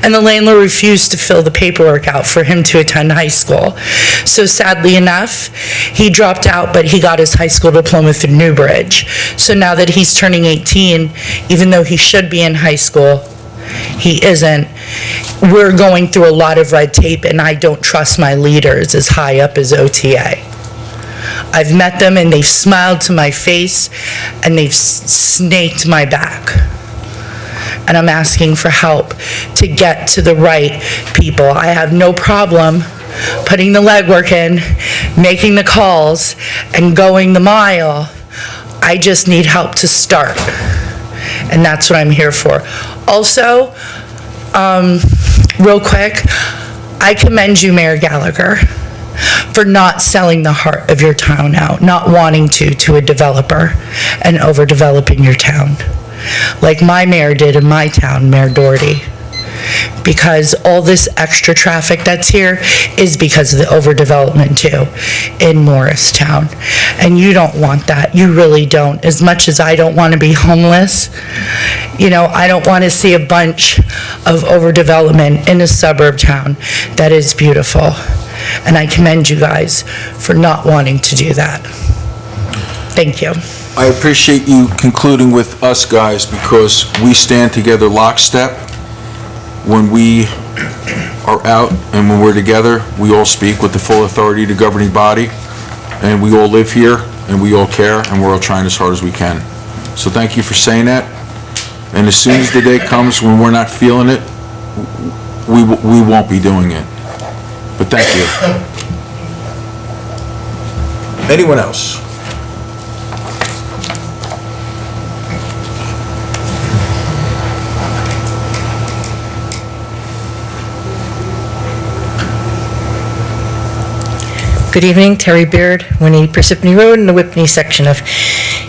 And the landlord refused to fill the paperwork out for him to attend high school. So sadly enough, he dropped out, but he got his high school diploma through Newbridge. So now that he's turning 18, even though he should be in high school, he isn't. We're going through a lot of red tape, and I don't trust my leaders as high up as OTA. I've met them, and they've smiled to my face, and they've snaked my back. And I'm asking for help to get to the right people. I have no problem putting the legwork in, making the calls, and going the mile. I just need help to start. And that's what I'm here for. Also, real quick, I commend you, Mayor Gallagher, for not selling the heart of your town out, not wanting to a developer and overdeveloping your town, like my mayor did in my town, Mayor Doherty. Because all this extra traffic that's here is because of the overdevelopment too in Morristown. And you don't want that. You really don't. As much as I don't want to be homeless, you know, I don't want to see a bunch of overdevelopment in a suburb town that is beautiful. And I commend you guys for not wanting to do that. Thank you. I appreciate you concluding with us guys because we stand together lockstep. When we are out and when we're together, we all speak with the full authority of the governing body, and we all live here, and we all care, and we're all trying as hard as we can. So thank you for saying that. And as soon as the day comes when we're not feeling it, we won't be doing it. But thank you. Anyone else? Good evening, Terry Beard, 180 Parsippany Road in the Whippany section of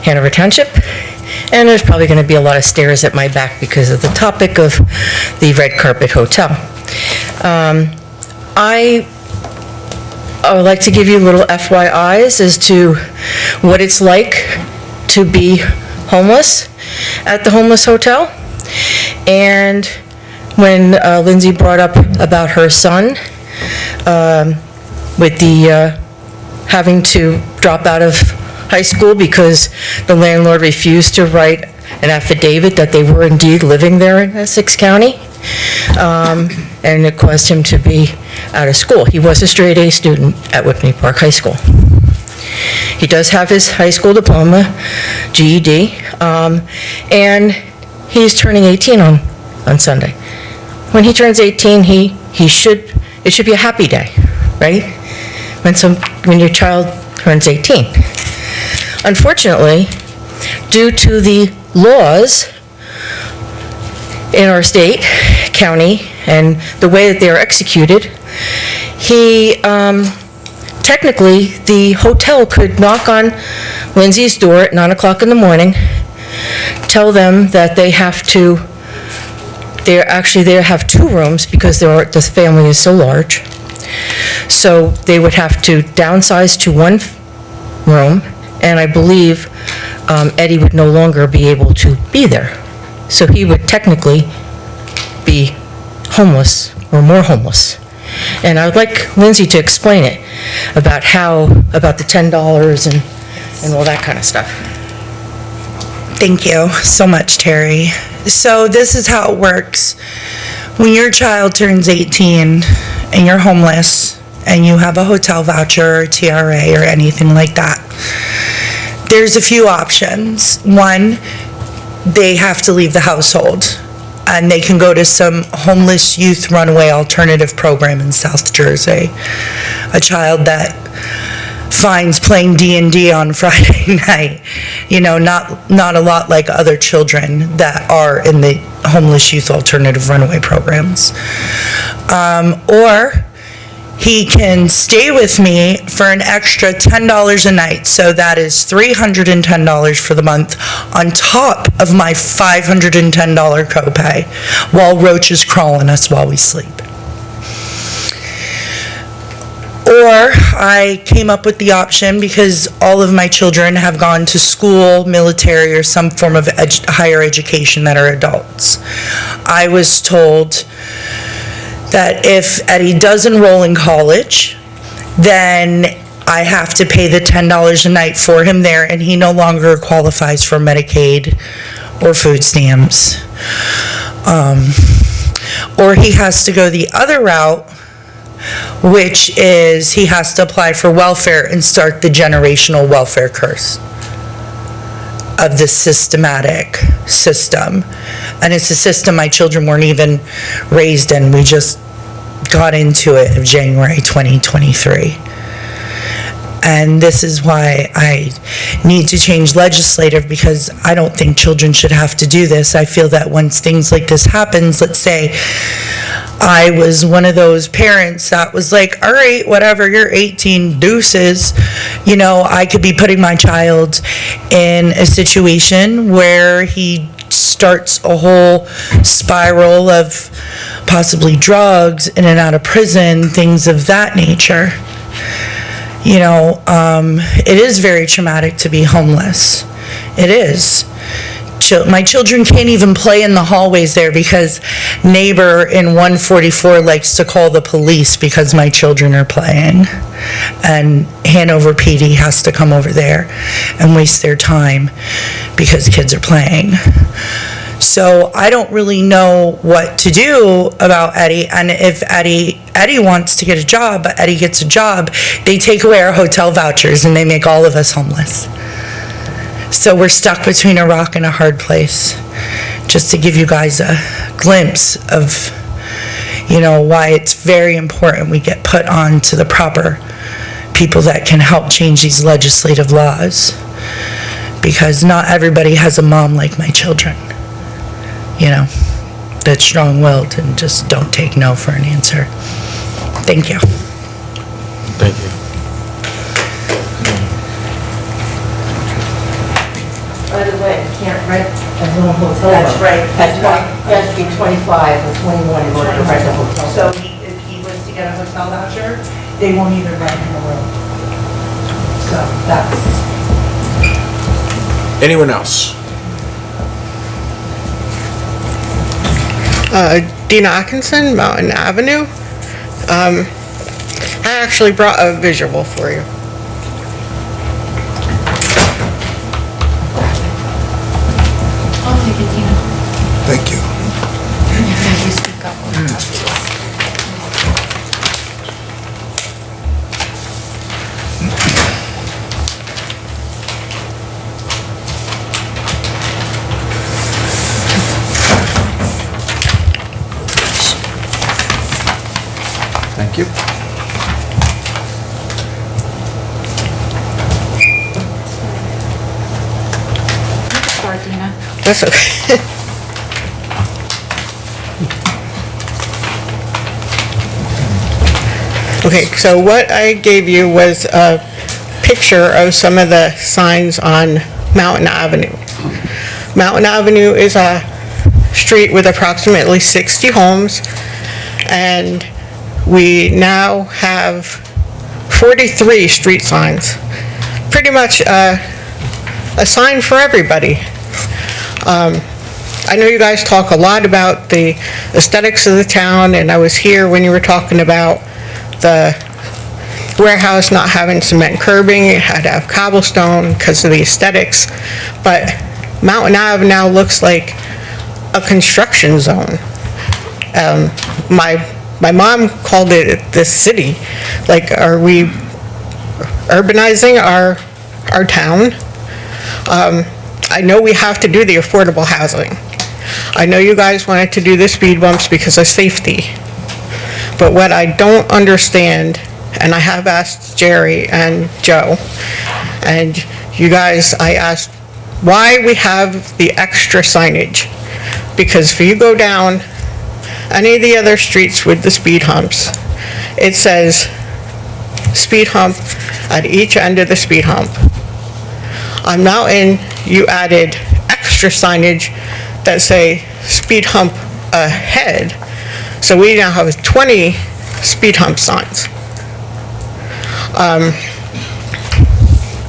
Hanover Township. And there's probably going to be a lot of stares at my back because of the topic of the Red Carpet Hotel. I would like to give you little FYIs as to what it's like to be homeless at the homeless hotel. And when Lindsay brought up about her son, with the having to drop out of high school because the landlord refused to write an affidavit that they were indeed living there in Essex County, and it caused him to be out of school. He was a straight A student at Whippany Park High School. He does have his high school diploma, GED, and he's turning 18 on Sunday. When he turns 18, he should It should be a happy day, right? When your child turns 18. Unfortunately, due to the laws in our state, county, and the way that they are executed, technically, the hotel could knock on Lindsay's door at 9 o'clock in the morning, tell them that they have two rooms because the family is so large. So they would have to downsize to one room, and I believe Eddie would no longer be able to be there. So he would technically be homeless or more homeless. And I would like Lindsay to explain it, about the $10 and all that kind of stuff. Thank you so much, Terry. So this is how it works. When your child turns 18 and you're homeless and you have a hotel voucher or TRA or anything like that, there's a few options. One, they have to leave the household, and they can go to some homeless youth runaway alternative program in South Jersey. A child that finds playing D&D on Friday night, not a lot like other children that are in the homeless youth alternative runaway programs. Or he can stay with me for an extra $10 a night, so that is $310 for the month on top of my $510 copay while roaches crawling us while we sleep. Or I came up with the option, because all of my children have gone to school, military, or some form of higher education that are adults. I was told that if Eddie does enroll in college, then I have to pay the $10 a night for him there, and he no longer qualifies for Medicaid or food stamps. Or he has to go the other route, which is he has to apply for welfare and start the generational welfare curse of this systematic system. And it's a system my children weren't even raised in. We just got into it in January 2023. And this is why I need to change legislative, because I don't think children should have to do this. I feel that once things like this happens, let's say I was one of those parents that was like, all right, whatever, you're 18, deuces. I could be putting my child in a situation where he starts a whole spiral of possibly drugs, in and out of prison, things of that nature. It is very traumatic to be homeless. It is. My children can't even play in the hallways there because neighbor in 144 likes to call the police because my children are playing. And Hanover PD has to come over there and waste their time because kids are playing. So I don't really know what to do about Eddie, and if Eddie wants to get a job, but Eddie gets a job, they take away our hotel vouchers and they make all of us homeless. So we're stuck between a rock and a hard place. Just to give you guys a glimpse of, why it's very important we get put on to the proper people that can help change these legislative laws. Because not everybody has a mom like my children. That's strong-willed and just don't take no for an answer. Thank you. Thank you. By the way, you can't rent a home hotel. That's right. It has to be 25 or 21 in order to rent a hotel. So if he was to get a hotel voucher, they won't even rent him a room. So that's... Anyone else? Dina Atkinson, Mountain Avenue. I actually brought a visual for you. I'll take it, Tina. Thank you. Thank you, speak up. Thank you. Start, Dina. That's okay. Okay, so what I gave you was a picture of some of the signs on Mountain Avenue. Mountain Avenue is a street with approximately 60 homes, and we now have 43 street signs. Pretty much a sign for everybody. I know you guys talk a lot about the aesthetics of the town, and I was here when you were talking about the warehouse not having cement curbing. It had to have cobblestone because of the aesthetics. But Mountain Ave now looks like a construction zone. My mom called it the city. Like, are we urbanizing our town? I know we have to do the affordable housing. I know you guys wanted to do the speed bumps because of safety. But what I don't understand, and I have asked Jerry and Joe, and you guys, I asked why we have the extra signage. Because if you go down any of the other streets with the speed humps, it says speed hump at each end of the speed hump. On Mountain, you added extra signage that say speed hump ahead. So we now have 20 speed hump signs.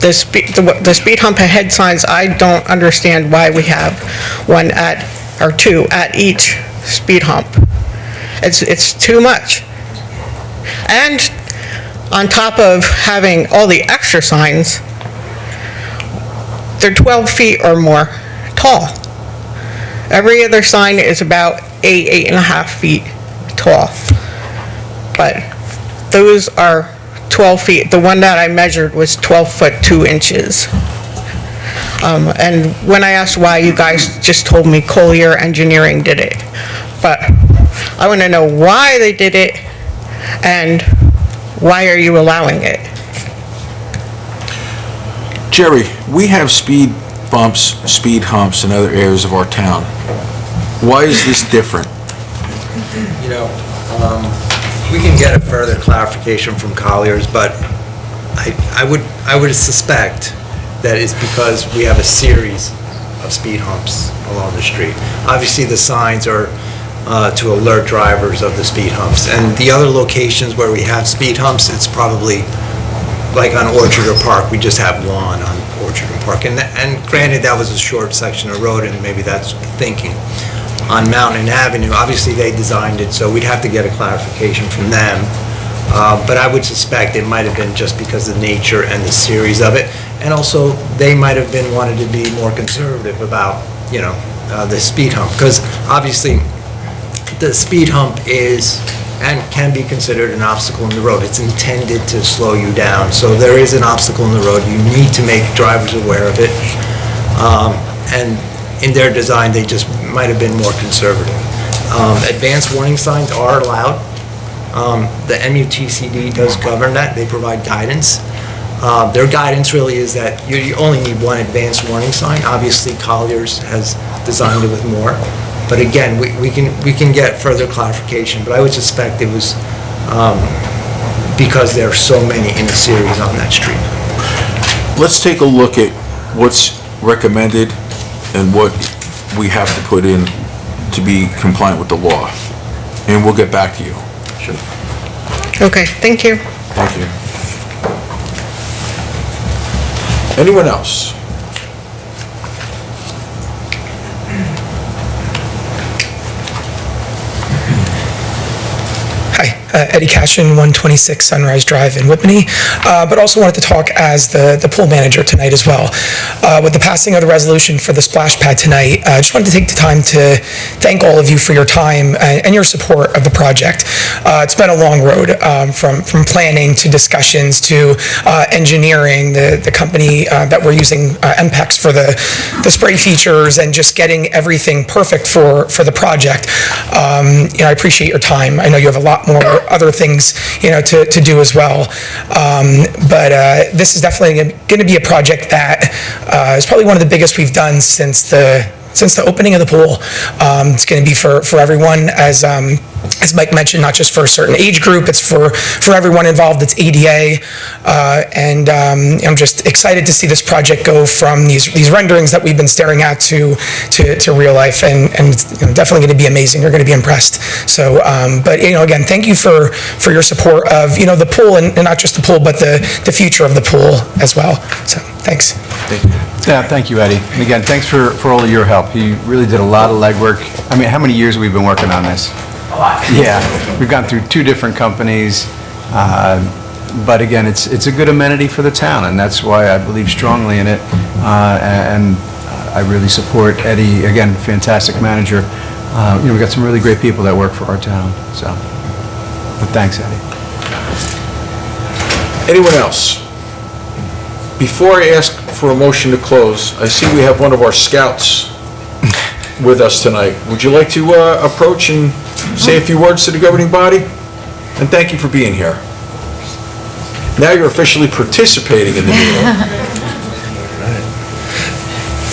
The speed hump ahead signs, I don't understand why we have one or two at each speed hump. It's too much. And on top of having all the extra signs, they're 12 feet or more tall. Every other sign is about 8.5 feet tall. But those are 12 feet. The one that I measured was 12 foot 2 inches. And when I asked why, you guys just told me Collier Engineering did it. But I want to know why they did it and why are you allowing it? Jerry, we have speed bumps, speed humps in other areas of our town. Why is this different? You know, we can get a further clarification from Collier's, but I would suspect that it's because we have a series of speed humps along the street. Obviously, the signs are to alert drivers of the speed humps. And the other locations where we have speed humps, it's probably like on Orchard or Park, we just have one on Orchard and Park. And granted, that was a short section of road, and maybe that's the thinking. On Mountain Avenue, obviously they designed it, so we'd have to get a clarification from them. But I would suspect it might have been just because of the nature and the series of it. And also, they might have been wanted to be more conservative about, you know, the speed hump. Because obviously, the speed hump is and can be considered an obstacle in the road. It's intended to slow you down. So there is an obstacle in the road. You need to make drivers aware of it. And in their design, they just might have been more conservative. Advanced warning signs are allowed. The MUTCD does govern that. They provide guidance. Their guidance really is that you only need one advanced warning sign. Obviously, Collier's has designed it with more. But again, we can get further clarification, but I would suspect it was because there are so many in a series on that street. Let's take a look at what's recommended and what we have to put in to be compliant with the law. And we'll get back to you. Sure. Okay, thank you. Thank you. Anyone else? Hi, Eddie Cashin, 126 Sunrise Drive in Whippany, but also wanted to talk as the pool manager tonight as well. With the passing of the resolution for the splash pad tonight, I just wanted to take the time to thank all of you for your time and your support of the project. It's been a long road from planning to discussions to engineering, the company that we're using, MPEX, for the spray features and just getting everything perfect for the project. I appreciate your time. I know you have a lot more other things, to do as well. But this is definitely going to be a project that is probably one of the biggest we've done since the opening of the pool. It's going to be for everyone, as Mike mentioned, not just for a certain age group, it's for everyone involved. It's ADA, and I'm just excited to see this project go from these renderings that we've been staring at to real life, and it's definitely going to be amazing. You're going to be impressed. So, but again, thank you for your support of the pool, and not just the pool, but the future of the pool as well. So, thanks. Thank you. Yeah, thank you, Eddie. And again, thanks for all of your help. You really did a lot of legwork. I mean, how many years have we been working on this? A lot. Yeah, we've gone through 2 different companies, but again, it's a good amenity for the town, and that's why I believe strongly in it, and I really support Eddie. Again, fantastic manager. We've got some really great people that work for our town, so, but thanks, Eddie. Anyone else? Before I ask for a motion to close, I see we have one of our scouts with us tonight. Would you like to approach and say a few words to the governing body? And thank you for being here. Now you're officially participating in the meeting.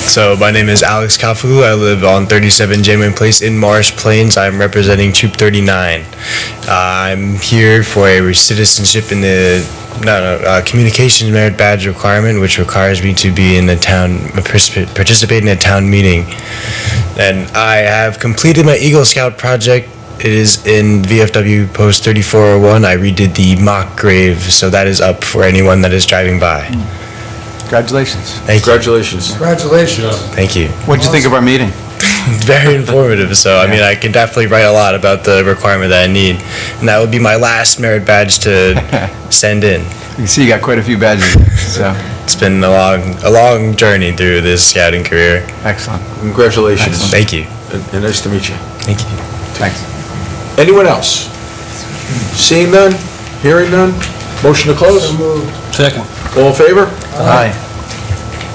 So my name is Alex Kafalu. I live on 37 Janeway Place in Morris Plains. I'm representing Troop 39. I'm here for a citizenship in the communications merit badge requirement, which requires me to be in the town, participate in a town meeting. And I have completed my Eagle Scout project. It is in VFW Post 3401. I redid the mock grave, so that is up for anyone that is driving by. Congratulations. Thank you. Congratulations. Congratulations. Thank you. What'd you think of our meeting? Very informative. So, I mean, I can definitely write a lot about the requirement that I need. And that would be my last merit badge to send in. You can see you got quite a few badges, so. It's been a long journey through this scouting career. Excellent. Congratulations. Excellent. Thank you. And nice to meet you. Thank you. Thanks. Anyone else? Seeing none? Hearing none? Motion to close? Second. All in favor? Aye.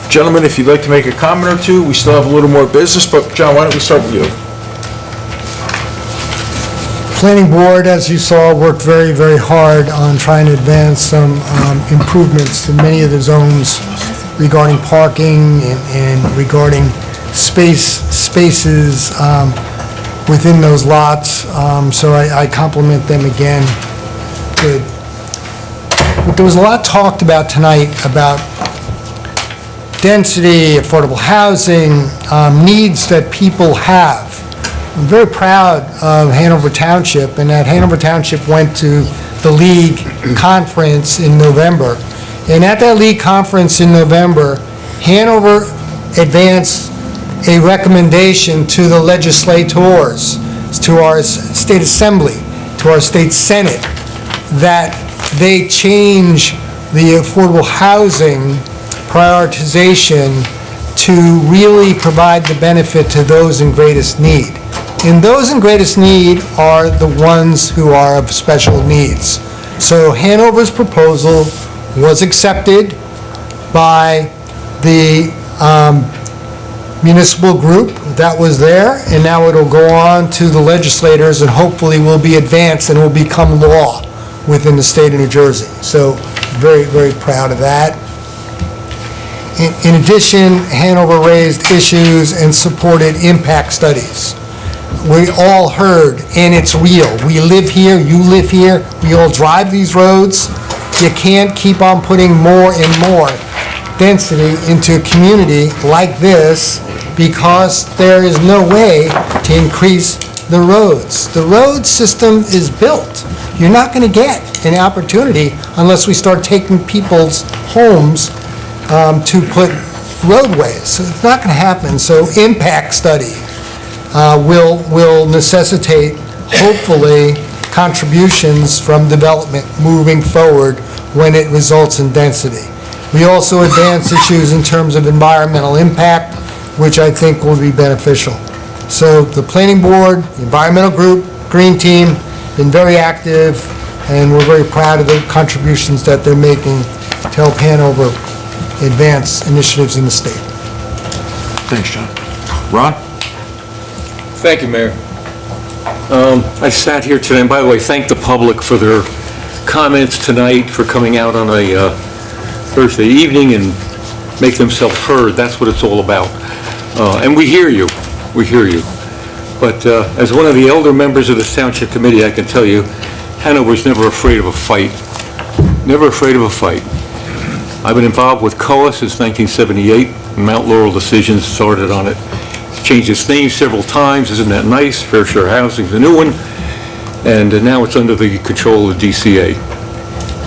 Gentlemen, if you'd like to make a comment or two, we still have a little more business, but John, why don't we start with you? Planning board, as you saw, worked very, very hard on trying to advance some improvements to many of the zones regarding parking and regarding spaces within those lots. So I compliment them again. Good. But there was a lot talked about tonight about density, affordable housing, needs that people have. I'm very proud of Hanover Township, and that Hanover Township went to the League Conference in November. And at that League Conference in November, Hanover advanced a recommendation to the legislators, to our state assembly, to our state senate, that they change the affordable housing prioritization to really provide the benefit to those in greatest need. And those in greatest need are the ones who are of special needs. So Hanover's proposal was accepted by the municipal group that was there, and now it'll go on to the legislators and hopefully will be advanced and will become law within the state of New Jersey. So very, very proud of that. In addition, Hanover raised issues and supported impact studies. We all heard, and it's real. We live here, you live here, we all drive these roads. You can't keep on putting more and more density into a community like this because there is no way to increase the roads. The road system is built. You're not going to get an opportunity unless we start taking people's homes to put roadways. So it's not going to happen. So impact study will necessitate, hopefully, contributions from development moving forward when it results in density. We also advance issues in terms of environmental impact, which I think will be beneficial. So the planning board, the environmental group, green team, been very active, and we're very proud of the contributions that they're making to help Hanover advance initiatives in the state. Thanks, John. Ron? Thank you, Mayor. I sat here today, and by the way, thank the public for their comments tonight, for coming out on a Thursday evening and make themselves heard. That's what it's all about. And we hear you. We hear you. But as one of the elder members of this Township Committee, I can tell you, Hanover's never afraid of a fight. Never afraid of a fight. I've been involved with COA since 1978. Mount Laurel Decisions started on it. It's changed its name several times. Isn't that nice? Fair Share Housing's a new one. And now it's under the control of DCA.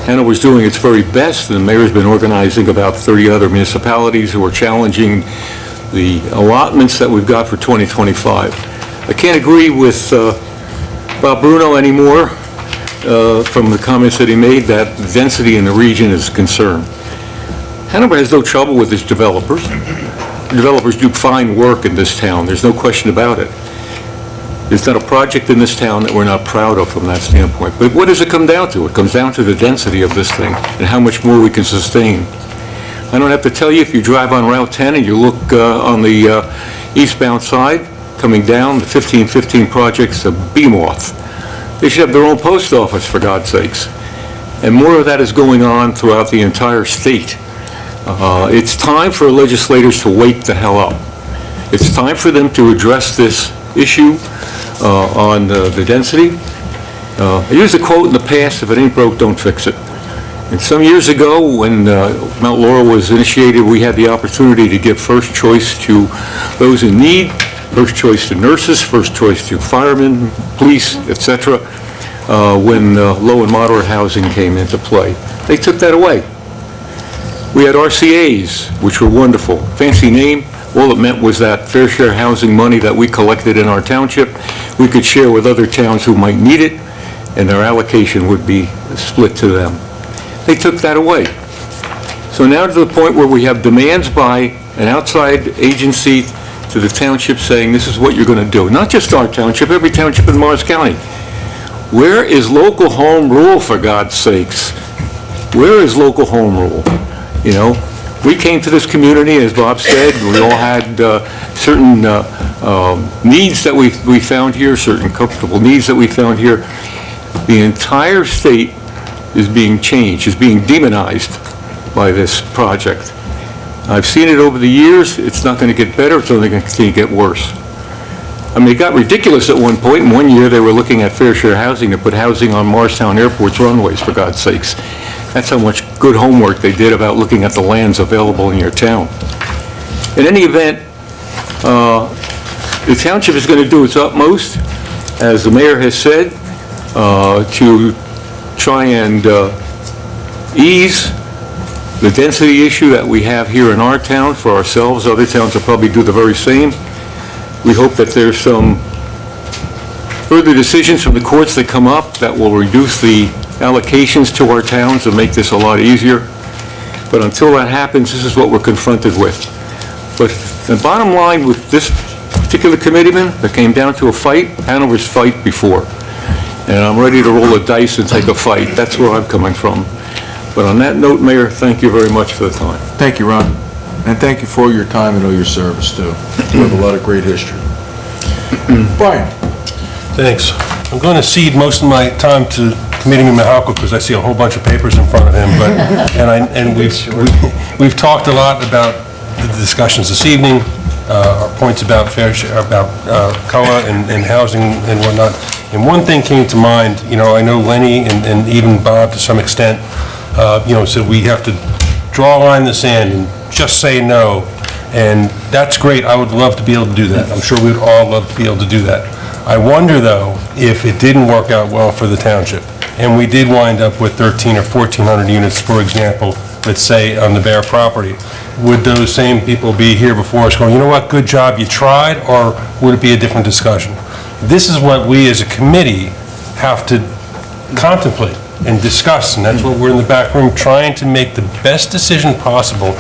Hanover's doing its very best. The mayor's been organizing about 30 other municipalities who are challenging the allotments that we've got for 2025. I can't agree with Bob Bruno anymore from the comments that he made that the density in the region is a concern. Hanover has no trouble with its developers. Developers do fine work in this town. There's no question about it. There's not a project in this town that we're not proud of from that standpoint. But what does it come down to? It comes down to the density of this thing and how much more we can sustain. I don't have to tell you, if you drive on Route 10 and you look on the eastbound side, coming down, the 1515 project's a behemoth. They should have their own post office, for God's sakes. And more of that is going on throughout the entire state. It's time for legislators to wake the hell up. It's time for them to address this issue on the density. I used a quote in the past, if it ain't broke, don't fix it. And some years ago, when Mount Laurel was initiated, we had the opportunity to give first choice to those in need, first choice to nurses, first choice to firemen, police, etc., when low and moderate housing came into play. They took that away. We had RCAs, which were wonderful. Fancy name. All it meant was that fair share housing money that we collected in our township, we could share with other towns who might need it, and their allocation would be split to them. They took that away. So now to the point where we have demands by an outside agency to the township saying, this is what you're going to do. Not just our township, every township in Morris County. Where is local home rule, for God's sakes? Where is local home rule? You know, we came to this community, as Bob said, we all had certain needs that we found here, certain comfortable needs that we found here. The entire state is being changed, is being demonized by this project. I've seen it over the years. It's not going to get better. It's only going to continue to get worse. I mean, it got ridiculous at one point. In 1 year, they were looking at fair share housing to put housing on Morristown Airport's runways, for God's sakes. That's how much good homework they did about looking at the lands available in your town. In any event, the township is going to do its utmost, as the mayor has said, to try and ease the density issue that we have here in our town for ourselves. Other towns will probably do the very same. We hope that there's some further decisions from the courts that come up that will reduce the allocations to our towns and make this a lot easier. But until that happens, this is what we're confronted with. But the bottom line with this particular committeeman, that came down to a fight, Hanover's fight before. And I'm ready to roll the dice and take a fight. That's where I'm coming from. But on that note, Mayor, thank you very much for the time. Thank you, Ron. And thank you for your time and all your service, too. You have a lot of great history. Brian. Thanks. I'm going to cede most of my time to Committeeman Mahalko because I see a whole bunch of papers in front of him. But and we've talked a lot about the discussions this evening, our points about fair share, about COA and housing and whatnot. And one thing came to mind. You know, I know Lenny and even Bob to some extent, said we have to draw a line in the sand and just say no. And that's great. I would love to be able to do that. I'm sure we'd all love to be able to do that. I wonder, though, if it didn't work out well for the township, and we did wind up with 1,300 or 1,400 units, for example, let's say on the Bear property, would those same people be here before us going, you know what, good job, you tried, or would it be a different discussion? This is what we as a committee have to contemplate and discuss, and that's what we're in the back room trying to make the best decision possible,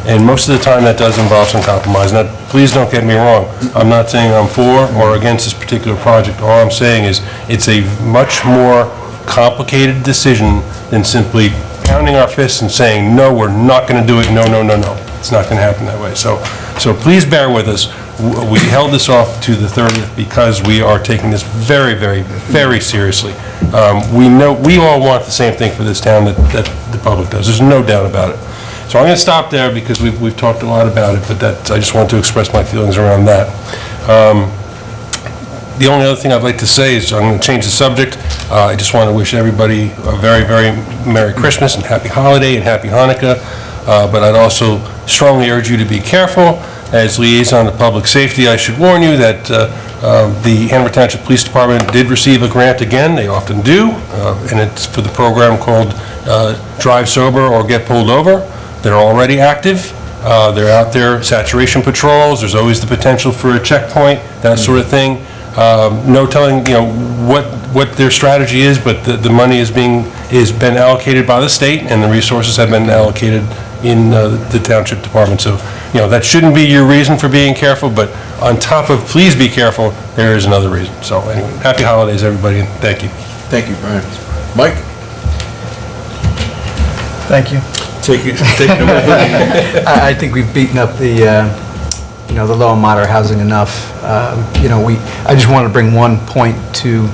and most of the time that does involve some compromise. Now, please don't get me wrong. I'm not saying I'm for or against this particular project. All I'm saying is it's a much more complicated decision than simply pounding our fists and saying, no, we're not going to do it, no, no, no, no. It's not going to happen that way. So please bear with us. We held this off to the 30th because we are taking this very, very, very seriously. We all want the same thing for this town that the public does. There's no doubt about it. So I'm going to stop there because we've talked a lot about it, but I just wanted to express my feelings around that. The only other thing I'd like to say is I'm going to change the subject. I just want to wish everybody a very, very Merry Christmas and Happy Holiday and Happy Hanukkah. But I'd also strongly urge you to be careful. As liaison to public safety, I should warn you that the Hanover Township Police Department did receive a grant again. They often do, and it's for the program called Drive Sober or Get Pulled Over. They're already active. They're out there, saturation patrols. There's always the potential for a checkpoint, that sort of thing. No telling, what their strategy is, but the money is been allocated by the state, and the resources have been allocated in the township department. So, that shouldn't be your reason for being careful, but on top of please be careful, there is another reason. So anyway, happy holidays, everybody, and thank you. Thank you, Brian. Mike? Thank you. Take it away. I think we've beaten up the low and moderate housing enough. I just want to bring one point to,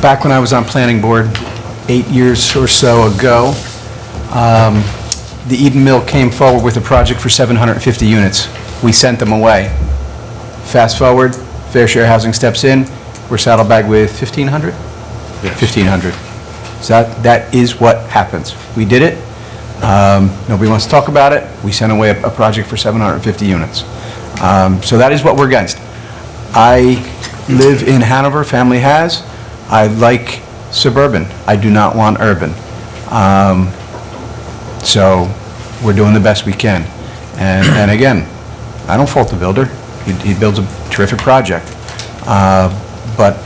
back when I was on planning board 8 years or so ago, the Eden Mill came forward with a project for 750 units. We sent them away. Fast forward, Fair Share Housing steps in, we're saddlebagged with 1,500? Yes. 1,500. So that is what happens. We did it. Nobody wants to talk about it. We sent away a project for 750 units. So that is what we're against. I live in Hanover, family has. I like suburban. I do not want urban. So we're doing the best we can. And again, I don't fault the builder. He builds a terrific project. But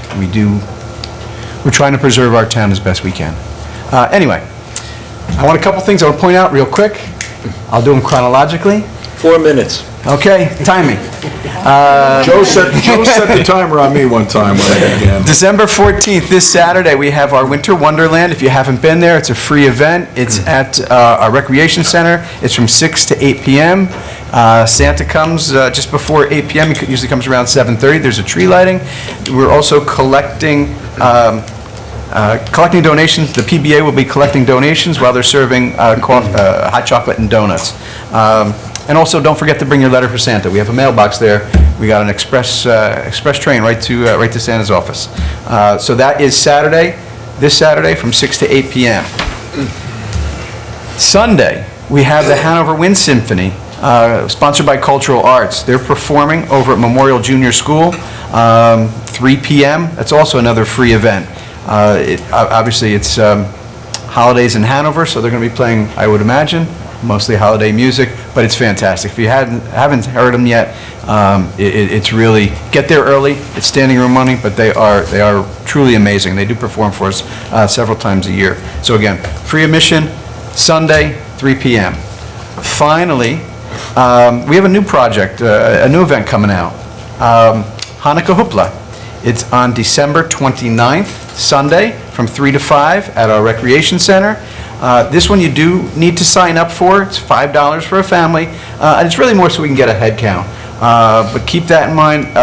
we're trying to preserve our town as best we can. Anyway, I want a couple things I want to point out real quick. I'll do them chronologically. 4 minutes. Okay, timing. Joe set the timer on me one time when I began. December 14th, this Saturday, we have our Winter Wonderland. If you haven't been there, it's a free event. It's at our recreation center. It's from 6 to 8 p.m. Santa comes just before 8 p.m. He usually comes around 7:30. There's a tree lighting. We're also collecting donations. The PBA will be collecting donations while they're serving hot chocolate and donuts. And also, don't forget to bring your letter for Santa. We have a mailbox there. We got an express train right to Santa's office. So that is this Saturday from 6 to 8 p.m. Sunday, we have the Hanover Wind Symphony, sponsored by Cultural Arts. They're performing over at Memorial Junior School, 3 p.m. That's also another free event. Obviously, it's holidays in Hanover, so they're going to be playing, I would imagine, mostly holiday music, but it's fantastic. If you haven't heard them yet, it's really, get there early. It's standing room money, but they are truly amazing. They do perform for us several times a year. So again, free admission, Sunday, 3 p.m. Finally, we have a new project, a new event coming out, Hanukkah Hoopla. It's on December 29th, Sunday, from 3 to 5 at our recreation center. This one you do need to sign up for. It's $5 for a family, and it's really more so we can get a head count. But keep that in mind.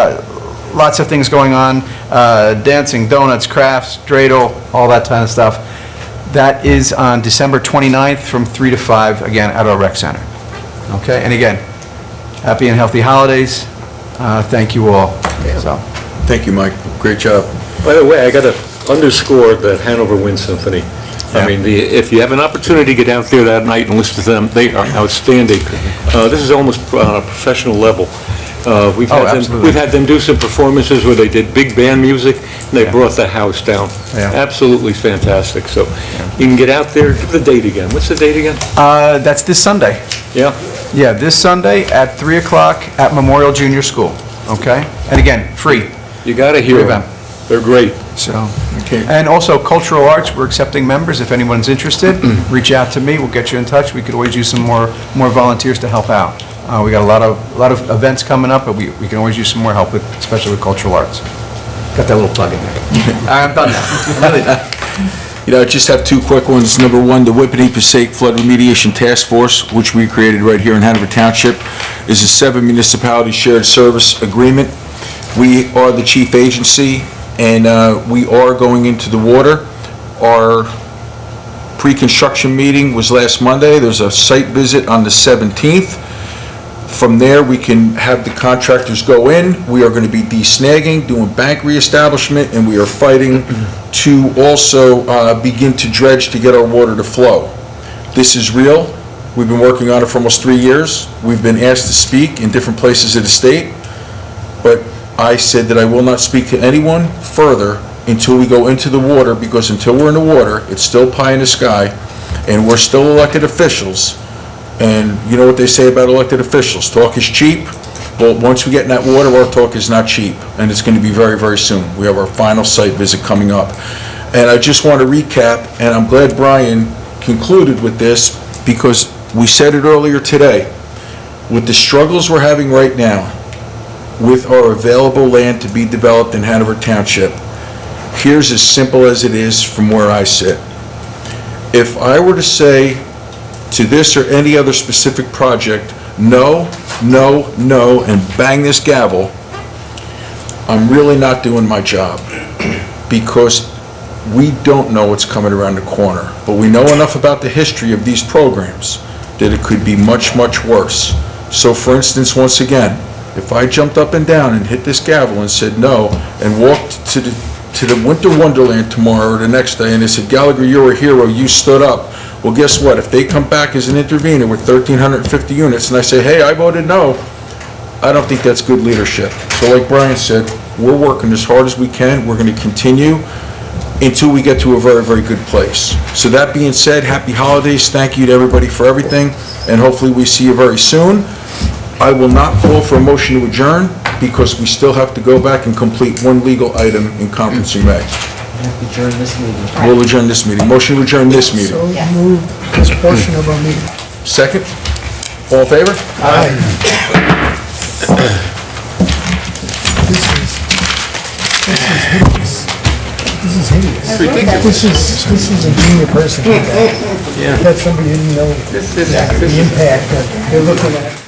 Lots of things going on, dancing, donuts, crafts, dreidel, all that kind of stuff. That is on December 29th from 3 to 5, again, at our rec center. Okay, and again, happy and healthy holidays. Thank you all. So. Thank you, Mike. Great job. By the way, I got to underscore the Hanover Wind Symphony. I mean, if you have an opportunity to get out there that night and listen to them, they are outstanding. This is almost on a professional level. We've had them do some performances where they did big band music, and they brought the house down. Yeah. Absolutely fantastic. So you can get out there. Give the date again. What's the date again? That's this Sunday. Yeah? Yeah, this Sunday at 3 o'clock at Memorial Junior School. Okay? And again, free. You got to hear them. They're great. So, okay. And also Cultural Arts, we're accepting members. If anyone's interested, reach out to me. We'll get you in touch. We could always use some more volunteers to help out. We got a lot of events coming up, but we can always use some more help, especially with Cultural Arts. Got that little plug in there. I'm done now. I'm really done. I just have two quick ones. Number one, the Whippany Passaic Flood Remediation Task Force, which we created right here in Hanover Township, is a 7-municipality shared service agreement. We are the chief agency, and we are going into the water. Our pre-construction meeting was last Monday. There's a site visit on the 17th. From there, we can have the contractors go in. We are going to be de-snagging, doing bank reestablishment, and we are fighting to also begin to dredge to get our water to flow. This is real. We've been working on it for almost 3 years. We've been asked to speak in different places of the state, but I said that I will not speak to anyone further until we go into the water, because until we're in the water, it's still pie in the sky, and we're still elected officials. And you know what they say about elected officials, talk is cheap. Well, once we get in that water, our talk is not cheap, and it's going to be very, very soon. We have our final site visit coming up. And I just want to recap, and I'm glad Brian concluded with this, because we said it earlier today, with the struggles we're having right now with our available land to be developed in Hanover Township, here's as simple as it is from where I sit. If I were to say to this or any other specific project, no, no, no, and bang this gavel, I'm really not doing my job, because we don't know what's coming around the corner. But we know enough about the history of these programs that it could be much, much worse. So for instance, once again, if I jumped up and down and hit this gavel and said no, and walked to the Winter Wonderland tomorrow or the next day, and they said, Gallagher, you're a hero, you stood up. Well, guess what? If they come back as an intervener with 1,350 units, and I say, hey, I voted no, I don't think that's good leadership. So like Brian said, we're working as hard as we can. We're going to continue until we get to a very, very good place. So that being said, happy holidays. Thank you to everybody for everything, and hopefully we see you very soon. I will not call for a motion to adjourn, because we still have to go back and complete one legal item in conference in May. Adjourn this meeting. We'll adjourn this meeting. Motion to adjourn this meeting. So move this portion of our meeting. Second? All in favor? Aye. This is hideous. This is a junior person. Yeah. That somebody didn't know the impact that they're looking at.